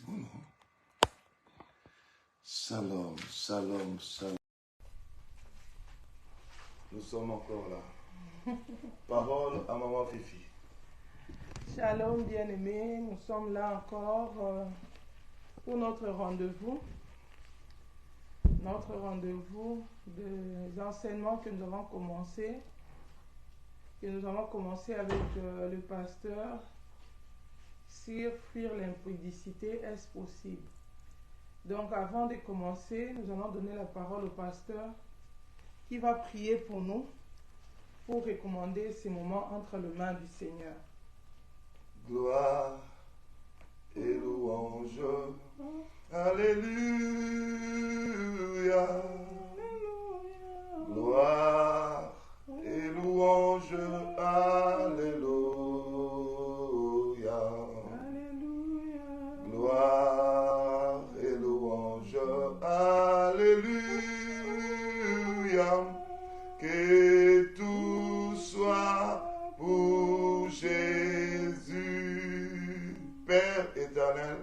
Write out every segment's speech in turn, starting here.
Oh non. Shalom, shalom, shalom. Nous sommes encore là. Parole à maman Fifi. Shalom bien-aimés, nous sommes là encore pour notre rendez-vous des enseignements que nous avons commencé, avec le pasteur sur fuir l'impudicité, est-ce possible? Donc avant de commencer, nous allons donner la parole au pasteur qui va prier pour nous, pour recommander ces moments entre les mains du Seigneur. Gloire et louange. Alléluia. Gloire et louange. Alléluia. Gloire et louange. Alléluia. Que tout soit pour Jésus. Père éternel,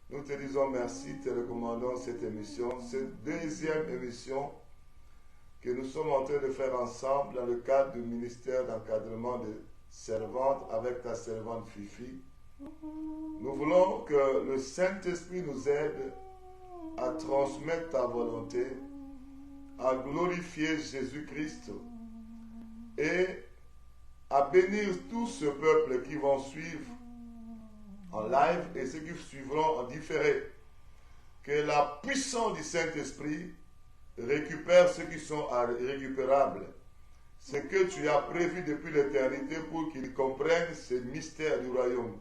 nous te disons merci, te recommandons cette émission, cette deuxième émission que nous sommes en train de faire ensemble dans le cadre du ministère d'encadrement des servantes avec ta servante Fifi. Nous voulons que le Saint-Esprit nous aide à transmettre ta volonté, à glorifier Jésus-Christ et à bénir tout ce peuple qui vont suivre en live et ceux qui suivront en différé. Que la puissance du Saint-Esprit récupère ceux qui sont irrécupérables. Ce que tu as prévu depuis l'éternité pour qu'ils comprennent ces mystères du royaume.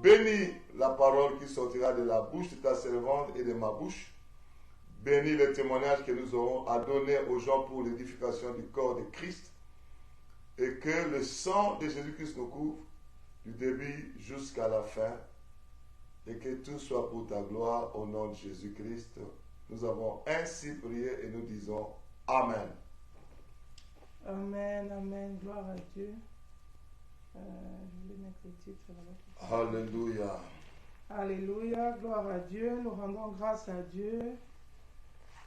Bénis la parole qui sortira de la bouche de ta servante et de ma bouche. Bénis le témoignage que nous aurons à donner aux gens pour l'édification du corps de Christ. Et que le sang de Jésus-Christ nous couvre du début jusqu'à la fin. Et que tout soit pour ta gloire au nom de Jésus-Christ. Nous avons ainsi prié et nous disons Amen. Amen, amen, gloire à Dieu. Je vais mettre le titre là-bas. Alléluia. Alléluia, gloire à Dieu. Nous rendons grâce à Dieu.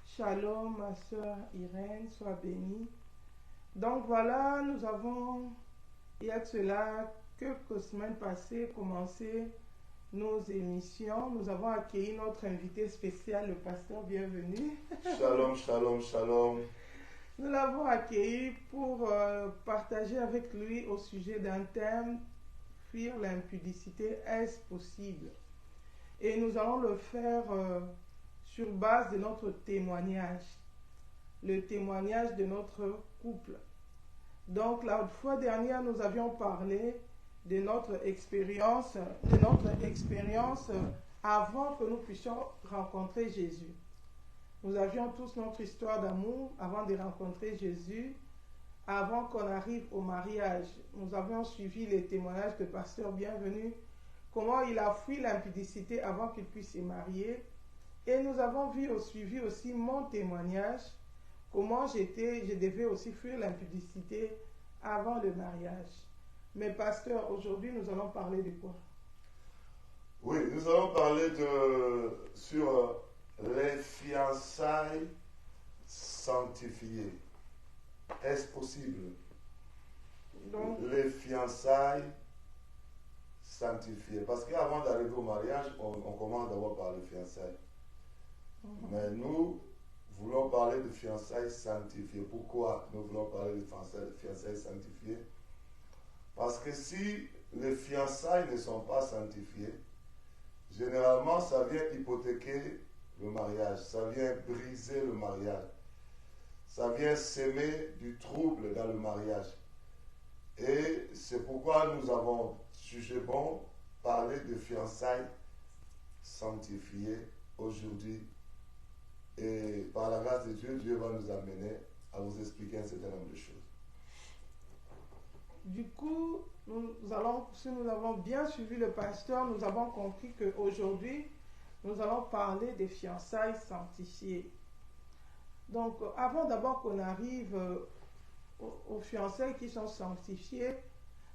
Shalom, ma soeur Irène, sois bénie. Donc voilà, nous avons, il y a de cela quelques semaines passées, commencé nos émissions. Nous avons accueilli notre invité spécial, le pasteur Bienvenu. Shalom, shalom, shalom. Nous l'avons accueilli pour partager avec lui au sujet d'un thème, fuir l'impudicité, est-ce possible? Et nous allons le faire sur base de notre témoignage, le témoignage de notre couple. Donc la fois dernière, nous avions parlé de notre expérience avant que nous puissions rencontrer Jésus. Nous avions tous notre histoire d'amour avant de rencontrer Jésus, avant qu'on arrive au mariage. Nous avions suivi les témoignages de Pasteur Bienvenu, comment il a fui l'impudicité avant qu'il puisse se marier. Et nous avons suivi aussi mon témoignage, comment je devais aussi fuir l'impudicité avant le mariage. Mais pasteur, aujourd'hui nous allons parler de quoi? Oui, nous allons parler sur les fiançailles sanctifiées. Est-ce possible? Donc, les fiançailles sanctifiées. Parce qu'avant d'arriver au mariage, on commence d'abord par les fiançailles. Mais nous voulons parler de fiançailles sanctifiées. Pourquoi nous voulons parler de fiançailles sanctifiées? Parce que si les fiançailles ne sont pas sanctifiées, généralement ça vient hypothéquer le mariage, ça vient briser le mariage, ça vient s'aimer du trouble dans le mariage. Et c'est pourquoi nous avons jugé bon parler de fiançailles sanctifiées aujourd'hui. Et par la grâce de Dieu, Dieu va nous amener à vous expliquer un certain nombre de choses. du coup, si nous avons bien suivi le pasteur, nous avons compris qu'aujourd'hui, nous allons parler des fiançailles sanctifiées. Donc, avant d'abord qu'on arrive aux fiançailles qui sont sanctifiées,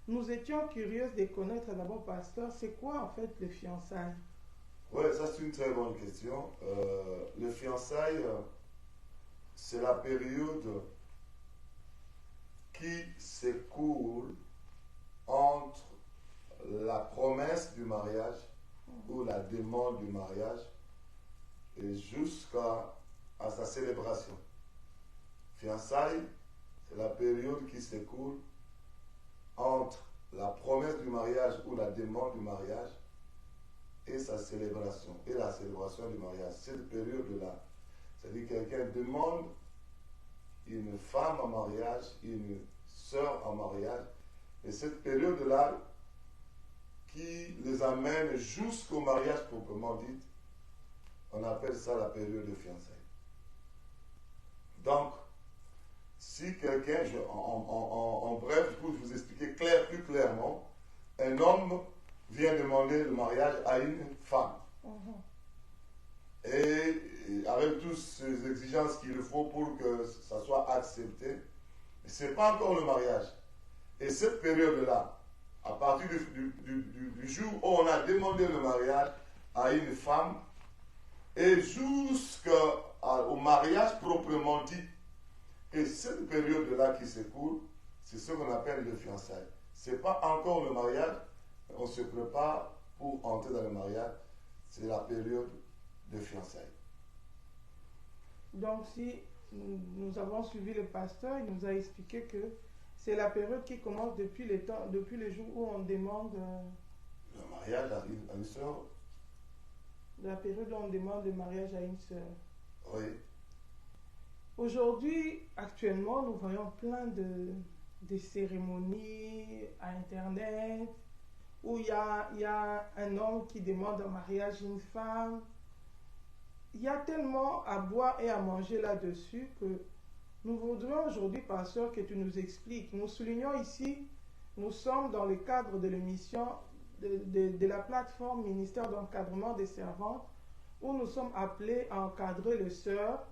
nous étions curieux de connaître d'abord, pasteur, c'est quoi en fait les fiançailles? Oui, ça c'est une très bonne question. Les fiançailles, c'est la période qui s'écoule entre la promesse du mariage ou la demande du mariage et jusqu'à sa célébration. Fiançailles, c'est la période qui s'écoule entre la promesse du mariage ou la demande du mariage et sa célébration, et la célébration du mariage. Cette période-là, c'est-à-dire que quelqu'un demande une femme en mariage, une sœur en mariage, et cette période-là qui les amène jusqu'au mariage proprement dit, on appelle ça la période de fiançailles. Donc, si quelqu'un, en bref, pour vous expliquer plus clairement, un homme vient demander le mariage à une femme. Et avec toutes ces exigences qu'il faut pour que ça soit accepté, ce n'est pas encore le mariage. Et cette période-là, à partir du jour où on a demandé le mariage à une femme, et jusqu'au mariage proprement dit, et cette période-là qui s'écoule, c'est ce qu'on appelle le fiançailles. Ce n'est pas encore le mariage, on se prépare pour entrer dans le mariage, c'est la période de fiançailles. Donc si nous avons suivi le pasteur, il nous a expliqué que c'est la période qui commence depuis les jours où on demande le mariage à une sœur. La période où on demande le mariage à une sœur. Oui. Aujourd'hui, actuellement, nous voyons plein de cérémonies à Internet où il y a un homme qui demande en mariage une femme. Il y a tellement à boire et à manger là-dessus que nous voudrions aujourd'hui, pasteur, que tu nous expliques. Nous soulignons ici, nous sommes dans le cadre de l'émission de la plateforme ministère d'encadrement des servantes où nous sommes appelés à encadrer les sœurs,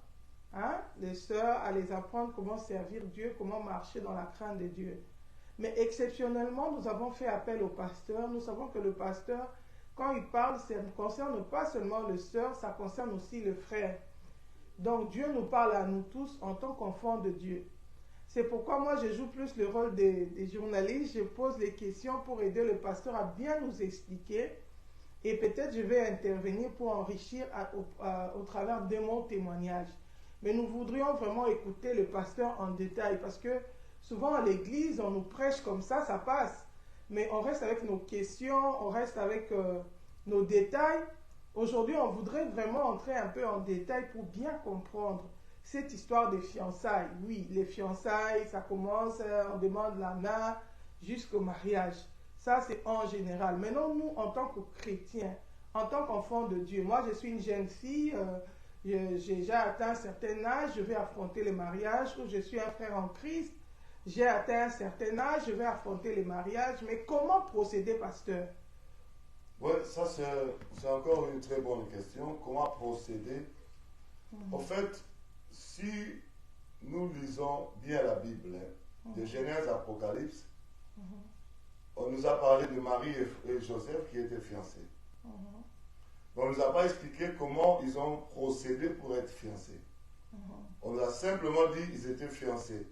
à les apprendre comment servir Dieu, comment marcher dans la crainte de Dieu. Mais exceptionnellement, nous avons fait appel au pasteur. Nous savons que le pasteur, quand il parle, ça ne concerne pas seulement le sœur, ça concerne aussi le frère. Donc Dieu nous parle à nous tous en tant qu'enfants de Dieu. C'est pourquoi moi je joue plus le rôle des journalistes, je pose les questions pour aider le pasteur à bien nous expliquer et peut-être je vais intervenir pour enrichir au travers de mon témoignage. Mais nous voudrions vraiment écouter le pasteur en détail parce que souvent à l'église on nous prêche comme ça passe. Mais on reste avec nos questions, on reste avec nos détails. Aujourd'hui, on voudrait vraiment entrer un peu en détail pour bien comprendre cette histoire des fiançailles. Oui, les fiançailles, ça commence, on demande la main jusqu'au mariage. Ça, c'est en général. Maintenant, nous, en tant que chrétiens, en tant qu'enfants de Dieu, moi, je suis une jeune fille, j'ai déjà atteint un certain âge, je vais affronter le mariage, ou je suis un frère en Christ, j'ai atteint un certain âge, je vais affronter le mariage. Mais comment procéder, pasteur? Oui, ça c'est encore une très bonne question. Comment procéder? En fait, si nous lisons bien la Bible, de Genèse à Apocalypse, on nous a parlé de Marie et Joseph qui étaient fiancés. On ne nous a pas expliqué comment ils ont procédé pour être fiancés. On nous a simplement dit qu'ils étaient fiancés.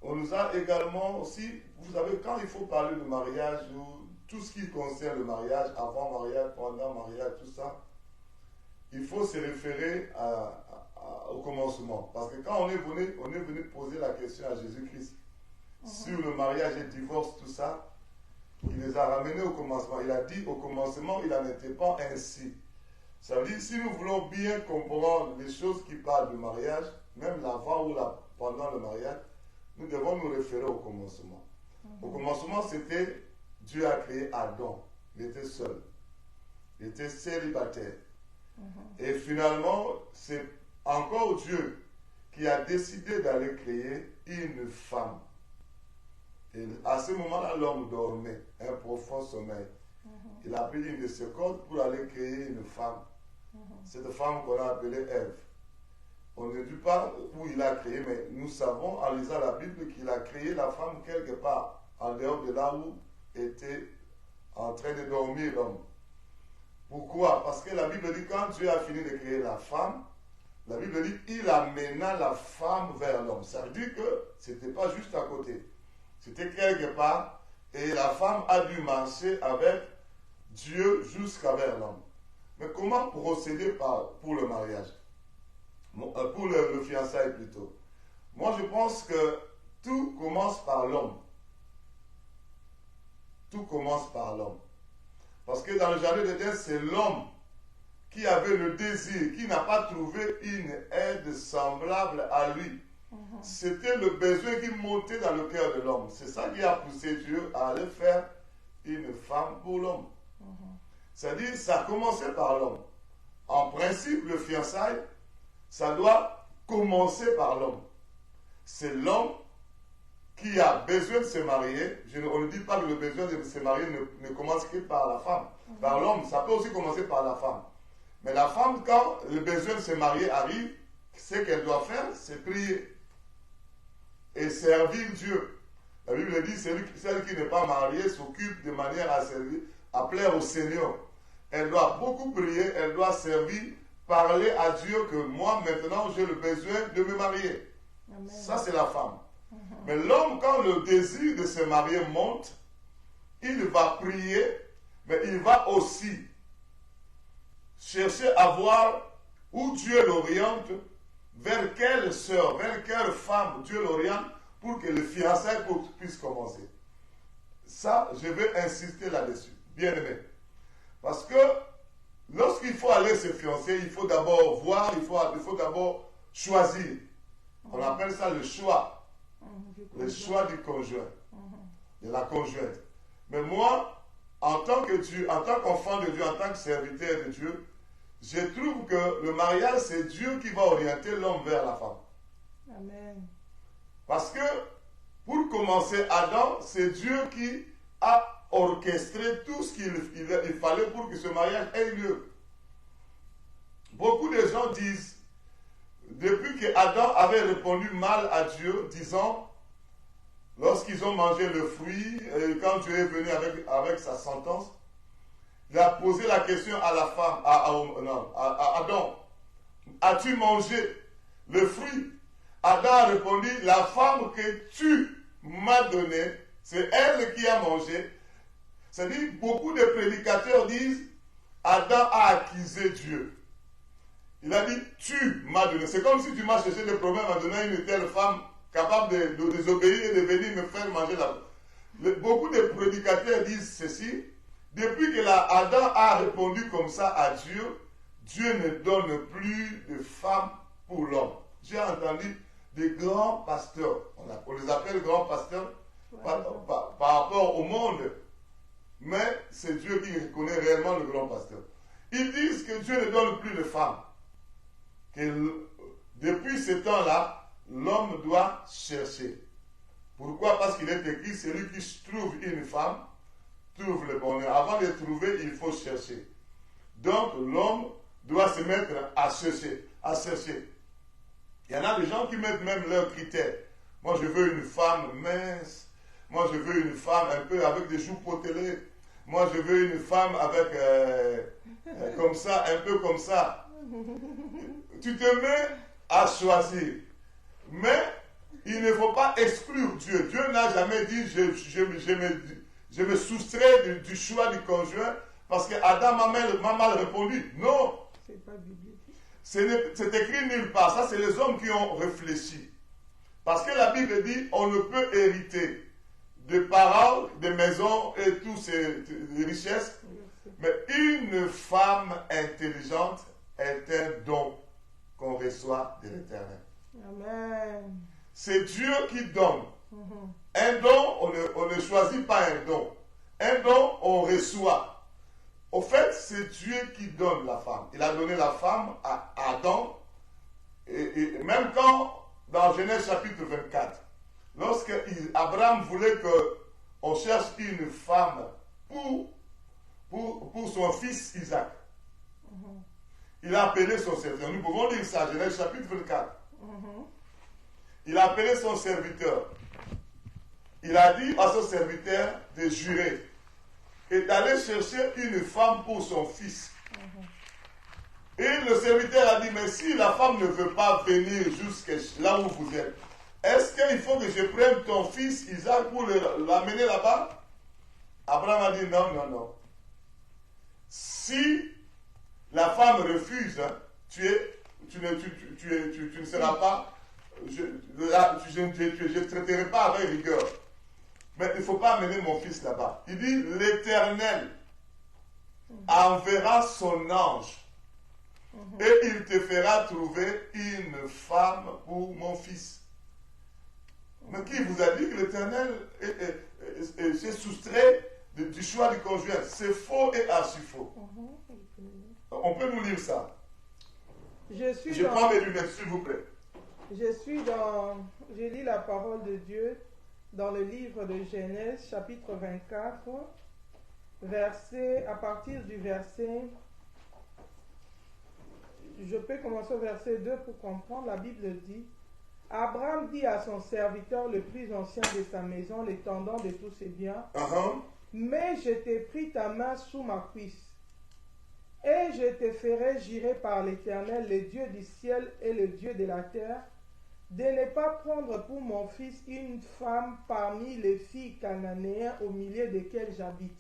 On nous a également aussi, vous savez, quand il faut parler de mariage ou tout ce qui concerne le mariage, avant mariage, pendant mariage, tout ça, il faut se référer au commencement. Parce que quand on est venu poser la question à Jésus-Christ sur le mariage et le divorce, tout ça, il les a ramenés au commencement. Il a dit au commencement, il n'en était pas ainsi. Ça veut dire, si nous voulons bien comprendre les choses qui parlent du mariage, même l'avant ou pendant le mariage, nous devons nous référer au commencement. Au commencement, c'était Dieu a créé Adam. Il était seul. Il était célibataire. Et finalement, c'est encore Dieu qui a décidé d'aller créer une femme. Et à ce moment-là, l'homme dormait, un profond sommeil. Il a pris une de ses cordes pour aller créer une femme. Cette femme qu'on a appelée Ève. On ne dit pas où il a créé, mais nous savons en lisant la Bible qu'il a créé la femme quelque part, en dehors de là où était en train de dormir l'homme. Pourquoi? Parce que la Bible dit quand Dieu a fini de créer la femme, la Bible dit il amena la femme vers l'homme. Ça veut dire que ce n'était pas juste à côté. C'était quelque part et la femme a dû marcher avec Dieu jusqu'à vers l'homme. Mais comment procéder pour le mariage? Pour le fiançailles plutôt. Moi je pense que tout commence par l'homme. Tout commence par l'homme. Parce que dans le jardin d'Éden, c'est l'homme qui avait le désir, qui n'a pas trouvé une aide semblable à lui. C'était le besoin qui montait dans le cœur de l'homme. C'est ça qui a poussé Dieu à aller faire une femme pour l'homme. C'est-à-dire, ça a commencé par l'homme. En principe, le fiançailles, ça doit commencer par l'homme. C'est l'homme qui a besoin de se marier. On ne dit pas que le besoin de se marier ne commence que par la femme. Par l'homme, ça peut aussi commencer par la femme. Mais la femme, quand le besoin de se marier arrive, ce qu'elle doit faire, c'est prier. Et servir Dieu. La Bible dit, celle qui n'est pas mariée s'occupe de manière à servir, à plaire au Seigneur. Elle doit beaucoup prier, elle doit servir, parler à Dieu que moi, maintenant, j'ai le besoin de me marier. Amen. Ça, c'est la femme. Mais l'homme, quand le désir de se marier monte, il va prier, mais il va aussi chercher à voir où Dieu l'oriente, vers quelle sœur, vers quelle femme Dieu l'oriente pour que le fiançailles puisse commencer. Ça, je vais insister là-dessus, bien aimé. Parce que lorsqu'il faut aller se fiancer, il faut d'abord voir, il faut d'abord choisir. On appelle ça le choix. Le choix du conjoint, de la conjointe. Mais moi, en tant que Dieu, en tant qu'enfant de Dieu, en tant que serviteur de Dieu, je trouve que le mariage, c'est Dieu qui va orienter l'homme vers la femme. Amen. Parce que, pour commencer, Adam, c'est Dieu qui a orchestré tout ce qu'il fallait pour que ce mariage ait lieu. Beaucoup de gens disent, depuis que Adam avait répondu mal à Dieu, disant, lorsqu'ils ont mangé le fruit, et quand Dieu est venu avec sa sentence, il a posé la question à la femme, à Adam. As-tu mangé le fruit? Adam a répondu, la femme que tu m'as donnée, c'est elle qui a mangé. C'est-à-dire, beaucoup de prédicateurs disent, Adam a accusé Dieu. Il a dit, tu m'as donné. C'est comme si tu m'as cherché le problème en donnant une telle femme capable de désobéir et de venir me faire manger beaucoup de prédicateurs disent ceci. Depuis que Adam a répondu comme ça à Dieu, Dieu ne donne plus de femme pour l'homme. J'ai entendu des grands pasteurs, on les appelle grands pasteurs par rapport au monde, mais c'est Dieu qui reconnaît réellement le grand pasteur. Ils disent que Dieu ne donne plus de femmes. Depuis ce temps-là, l'homme doit chercher. Pourquoi? Parce qu'il est écrit, celui qui trouve une femme, trouve le bonheur. Avant de trouver, il faut chercher. Donc, l'homme doit se mettre à chercher, à chercher. Il y en a des gens qui mettent même leurs critères. Moi, je veux une femme mince. Moi, je veux une femme un peu avec des joues potelées. Moi, je veux une femme avec, comme ça, un peu comme ça. Tu te mets à choisir. Mais il ne faut pas exclure Dieu. Dieu n'a jamais dit je me soustrais du choix du conjoint parce que Adam m'a mal répondu. Non. C'est pas biblique. C'est écrit nulle part. Ça, c'est les hommes qui ont réfléchi. Parce que la Bible dit on ne peut hériter de parents, de maisons et toutes ces richesses. Mais une femme intelligente est un don qu'on reçoit de l'Éternel. Amen. C'est Dieu qui donne. Un don, on ne choisit pas un don. Un don, on reçoit. Au fait, c'est Dieu qui donne la femme. Il a donné la femme à Adam. Et même quand, dans Genèse chapitre 24, lorsque Abraham voulait qu'on cherche une femme pour son fils Isaac, il a appelé son serviteur. Nous pouvons lire ça, Genèse chapitre 24. Il a appelé son serviteur. Il a dit à son serviteur de jurer et d'aller chercher une femme pour son fils Et le serviteur a dit, mais si la femme ne veut pas venir jusqu'à là où vous êtes, est-ce qu'il faut que je prenne ton fils Isaac pour l'amener là-bas? Abraham a dit, non, non, non. Si la femme refuse, hein, tu ne seras pas, je ne traiterai pas avec rigueur. Mais il ne faut pas amener mon fils là-bas. Il dit, l'Éternel enverra son ange et il te fera trouver une femme pour mon fils. Mais qui vous a dit que l'Éternel s'est soustrait du choix du conjoint? C'est faux et archi faux. On peut nous lire ça. Je prends mes lunettes, s'il vous plaît. Je lis la parole de Dieu dans le livre de Genèse, chapitre 24, à partir du verset, je peux commencer au verset 2 pour comprendre. La Bible dit, Abraham dit à son serviteur le plus ancien de sa maison, l'étendant de tous ses biens, mais je t'ai pris ta main sous ma cuisse, et je te ferai jurer par l'Éternel, le Dieu du ciel et le Dieu de la terre, de ne pas prendre pour mon fils une femme parmi les filles cananéennes au milieu desquelles j'habite,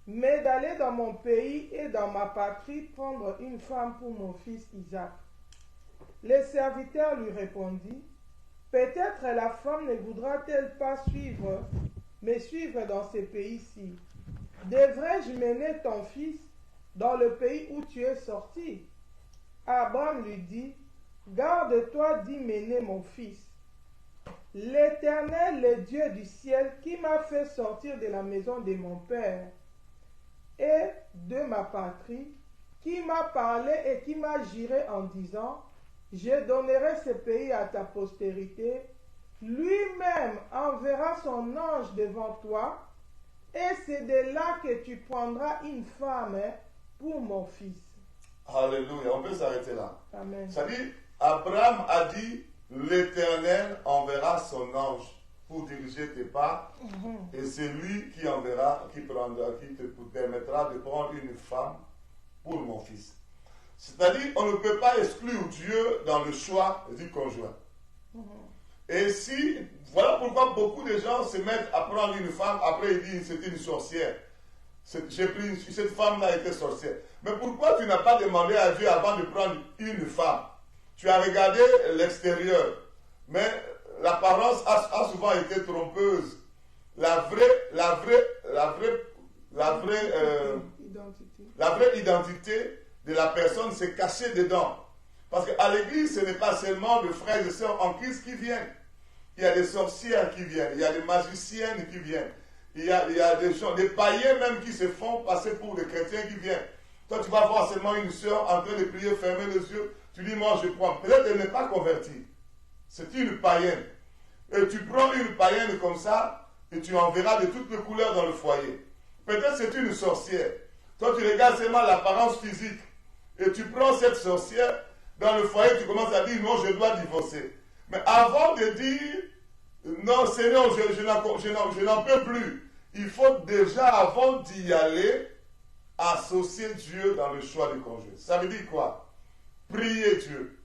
mais d'aller dans mon pays et dans ma patrie prendre une femme pour mon fils Isaac. Le serviteur lui répondit, peut-être la femme ne voudra-t-elle pas me suivre dans ce pays-ci? Devrais-je mener ton fils dans le pays où tu es sorti? Abraham lui dit, garde-toi d'y mener mon fils. L'Éternel, le Dieu du ciel, qui m'a fait sortir de la maison de mon père et de ma patrie, qui m'a parlé et qui m'a juré en disant, je donnerai ce pays à ta postérité, lui-même enverra son ange devant toi, et c'est de là que tu prendras une femme pour mon fils. Alléluia, on peut s'arrêter là. Amen. Ça dit, Abraham a dit, l'Éternel enverra son ange pour diriger tes pas, et c'est lui qui enverra, qui te permettra de prendre une femme pour mon fils. C'est-à-dire, on ne peut pas exclure Dieu dans le choix du conjoint. Et si, voilà pourquoi beaucoup de gens se mettent à prendre une femme, après ils disent c'est une sorcière. J'ai pris cette femme-là était sorcière. Mais pourquoi tu n'as pas demandé à Dieu avant de prendre une femme? Tu as regardé l'extérieur, mais l'apparence a souvent été trompeuse. La vraie identité de la personne s'est cachée dedans. Parce qu'à l'église, ce n'est pas seulement de frères et sœurs en Christ qui viennent. Il y a des sorcières qui viennent, il y a des magiciennes qui viennent, il y a des gens, des païens même qui se font passer pour des chrétiens qui viennent. Toi, tu vas voir seulement une sœur en train de prier, fermer les yeux, tu dis, moi je prends. Peut-être qu'elle n'est pas convertie. C'est une païenne. Et tu prends une païenne comme ça, et tu en verras de toutes les couleurs dans le foyer. Peut-être c'est une sorcière. Toi, tu regardes seulement l'apparence physique, et tu prends cette sorcière, dans le foyer, tu commences à dire, non, je dois divorcer. Mais avant de dire, non, Seigneur, je n'en peux plus, il faut déjà, avant d'y aller, associer Dieu dans le choix du conjoint. Ça veut dire quoi? Prier Dieu.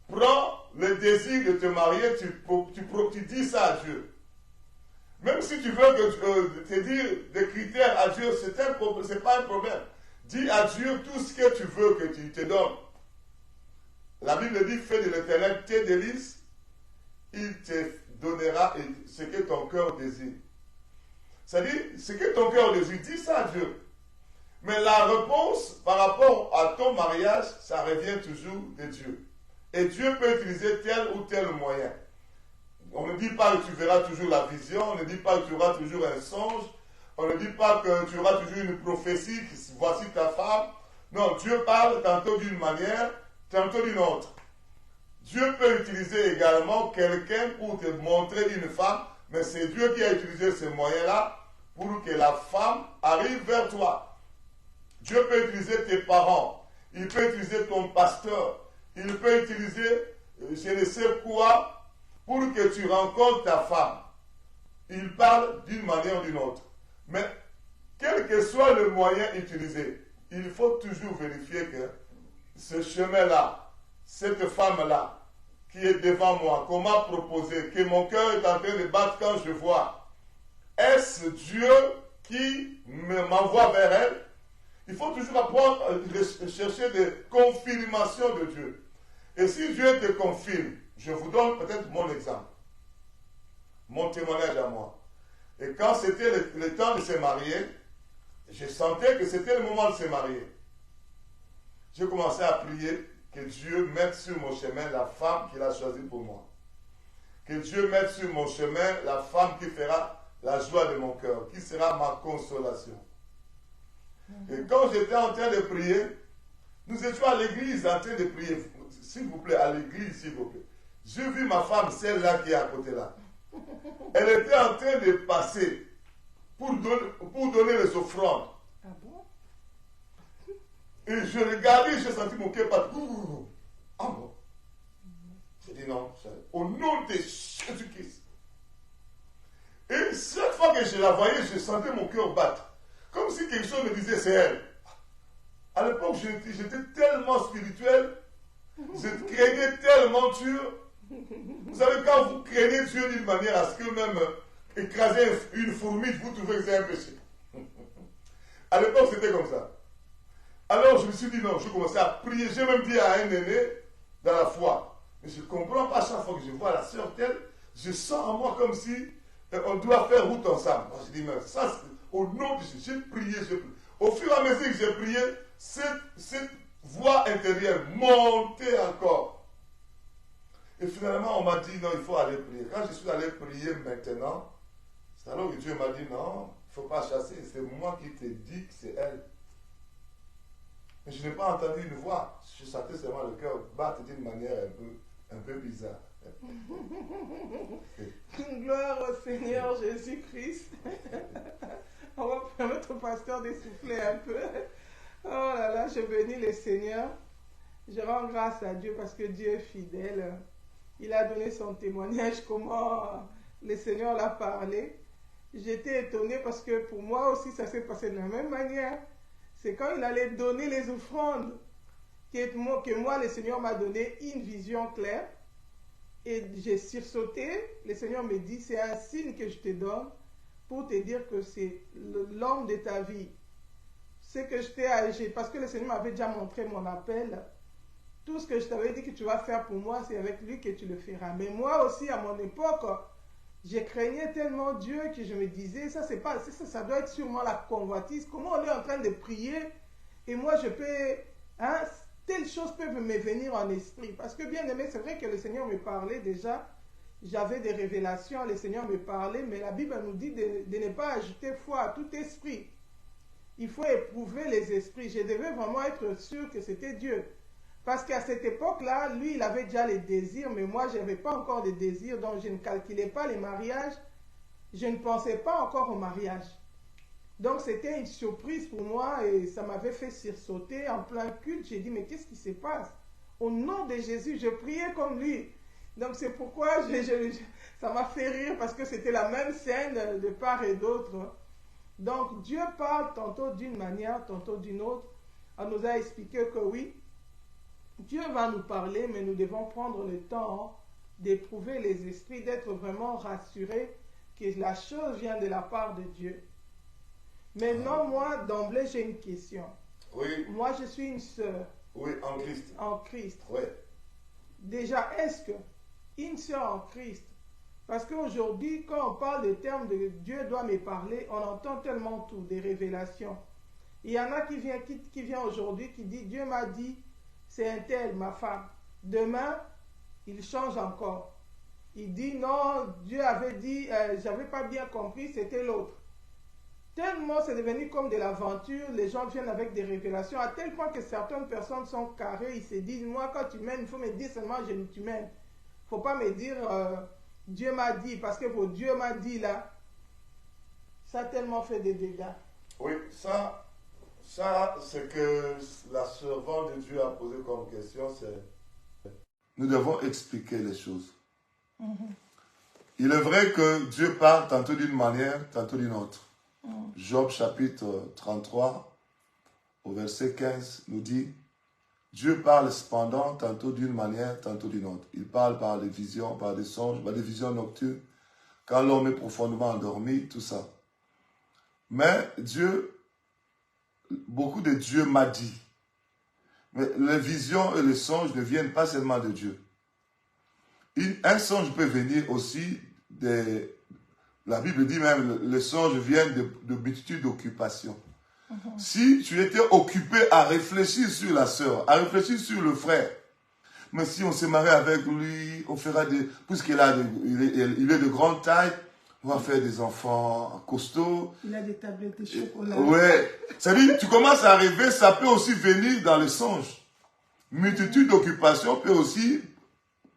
Prends le désir de te marier, tu dis ça à Dieu. Même si tu veux te dire des critères à Dieu, ce n'est pas un problème. Dis à Dieu tout ce que tu veux que tu te donnes. La Bible dit, fais de l'Éternel tes délices, il te donnera ce que ton cœur désire. C'est-à-dire, ce que ton cœur désire, dis ça à Dieu. Mais la réponse par rapport à ton mariage, ça revient toujours de Dieu. Et Dieu peut utiliser tel ou tel moyen. On ne dit pas que tu verras toujours la vision, on ne dit pas que tu auras toujours un songe, on ne dit pas que tu auras toujours une prophétie, voici ta femme. Non, Dieu parle tantôt d'une manière, tantôt d'une autre. Dieu peut utiliser également quelqu'un pour te montrer une femme, mais c'est Dieu qui a utilisé ces moyens-là pour que la femme arrive vers toi. Dieu peut utiliser tes parents, il peut utiliser ton pasteur, il peut utiliser je ne sais quoi pour que tu rencontres ta femme. Il parle d'une manière ou d'une autre. Mais quel que soit le moyen utilisé, il faut toujours vérifier que ce chemin-là, cette femme-là, qui est devant moi, qu'on m'a proposé, que mon cœur est en train de battre quand je vois, est-ce Dieu qui m'envoie vers elle? Il faut toujours apprendre à chercher des confirmations de Dieu. Et si Dieu te confirme, je vous donne peut-être mon exemple, mon témoignage à moi. Et quand c'était le temps de se marier, je sentais que c'était le moment de se marier. J'ai commencé à prier que Dieu mette sur mon chemin la femme qu'il a choisie pour moi. Que Dieu mette sur mon chemin la femme qui fera la joie de mon cœur, qui sera ma consolation. Et quand j'étais en train de prier, nous étions à l'église en train de prier. S'il vous plaît, à l'église, s'il vous plaît. J'ai vu ma femme, celle-là qui est à côté là. Elle était en train de passer pour donner les offrandes. Ah bon? Et je regardais, j'ai senti mon cœur battre. Ah bon? J'ai dit non, au nom de Jésus-Christ. Et chaque fois que je la voyais, je sentais mon cœur battre. Comme si quelque chose me disait c'est elle. À l'époque, j'étais tellement spirituel, je craignais tellement Dieu. Vous savez, quand vous craignez Dieu d'une manière à ce que même écraser une fourmi, vous trouvez que c'est un péché. À l'époque, c'était comme ça. Alors, je me suis dit non, je commençais à prier. J'ai même dit à un aîné dans la foi. Mais je ne comprends pas, chaque fois que je vois la sœur telle, je sens en moi comme si on doit faire route ensemble. Moi, je dis, mais ça, au nom de Jésus, j'ai prié, j'ai prié. Au fur et à mesure que j'ai prié, cette voix intérieure montait encore. Et finalement, on m'a dit, non, il faut aller prier. Quand je suis allé prier maintenant, c'est alors que Dieu m'a dit, non, il ne faut pas chasser. C'est moi qui te dis que c'est elle. Mais je n'ai pas entendu une voix. Je sentais seulement le cœur battre d'une manière un peu bizarre. Gloire au Seigneur Jésus-Christ. On va permettre au pasteur d'essouffler un peu. Oh là là, je bénis le Seigneur. Je rends grâce à Dieu parce que Dieu est fidèle. Il a donné son témoignage, comment le Seigneur l'a parlé. J'étais étonnée parce que pour moi aussi, ça s'est passé de la même manière. C'est quand il allait donner les offrandes que moi, le Seigneur m'a donné une vision claire. Et j'ai sursauté. Le Seigneur me dit, c'est un signe que je te donne pour te dire que c'est l'homme de ta vie. C'est que je t'ai agi, parce que le Seigneur m'avait déjà montré mon appel. Tout ce que je t'avais dit que tu vas faire pour moi, c'est avec lui que tu le feras. Mais moi aussi, à mon époque, je craignais tellement Dieu que je me disais, ça doit être sûrement la convoitise. Comment on est en train de prier et moi je peux, telles choses peuvent me venir en esprit. Parce que bien aimé, c'est vrai que le Seigneur me parlait déjà. J'avais des révélations, le Seigneur me parlait, mais la Bible nous dit de ne pas ajouter foi à tout esprit. Il faut éprouver les esprits. Je devais vraiment être sûr que c'était Dieu. Parce qu'à cette époque-là, lui, il avait déjà les désirs, mais moi, je n'avais pas encore de désirs, donc je ne calculais pas les mariages. Je ne pensais pas encore au mariage. Donc, c'était une surprise pour moi et ça m'avait fait sursauter en plein culte. J'ai dit, mais qu'est-ce qui se passe? Au nom de Jésus, je priais comme lui. Donc, c'est pourquoi ça m'a fait rire parce que c'était la même scène de part et d'autre. Donc, Dieu parle tantôt d'une manière, tantôt d'une autre. On nous a expliqué que oui, Dieu va nous parler, mais nous devons prendre le temps d'éprouver les esprits, d'être vraiment rassurés que la chose vient de la part de Dieu. Maintenant, moi, d'emblée, j'ai une question. Oui. Moi, je suis une sœur. Oui, en Christ. En Christ. Oui. Déjà, est-ce que une sœur en Christ, parce qu'aujourd'hui, quand on parle des termes de Dieu doit me parler, on entend tellement tout, des révélations. Il y en a qui vient aujourd'hui, qui dit, Dieu m'a dit, c'est un tel, ma femme. Demain, il change encore. Il dit, non, Dieu avait dit, j'avais pas bien compris, c'était l'autre. Tellement c'est devenu comme de l'aventure, les gens viennent avec des révélations, à tel point que certaines personnes sont carrées, ils se disent, moi quand tu m'aimes, il faut me dire seulement, tu m'aimes. Il ne faut pas me dire, Dieu m'a dit, parce que pour Dieu m'a dit là, ça a tellement fait des dégâts. Oui, ça c'est que la servante de Dieu a posé comme question, c'est nous devons expliquer les choses. Il est vrai que Dieu parle tantôt d'une manière, tantôt d'une autre. Job chapitre 33, au verset 15, nous dit, Dieu parle cependant tantôt d'une manière, tantôt d'une autre. Il parle par des visions, par des songes, par des visions nocturnes, quand l'homme est profondément endormi, tout ça. Mais Dieu, beaucoup de Dieu m'a dit. Mais les visions et les songes ne viennent pas seulement de Dieu. Un songe peut venir aussi des... La Bible dit même, les songes viennent de multitudes d'occupations. Si tu étais occupé à réfléchir sur la sœur, à réfléchir sur le frère, mais si on se marie avec lui, on fera des... Puisqu'il il est de grande taille, on va faire des enfants costauds. Il a des tablettes de chocolat. Ouais. C'est-à-dire, tu commences à rêver, ça peut aussi venir dans le songe. Multitude d'occupations peut aussi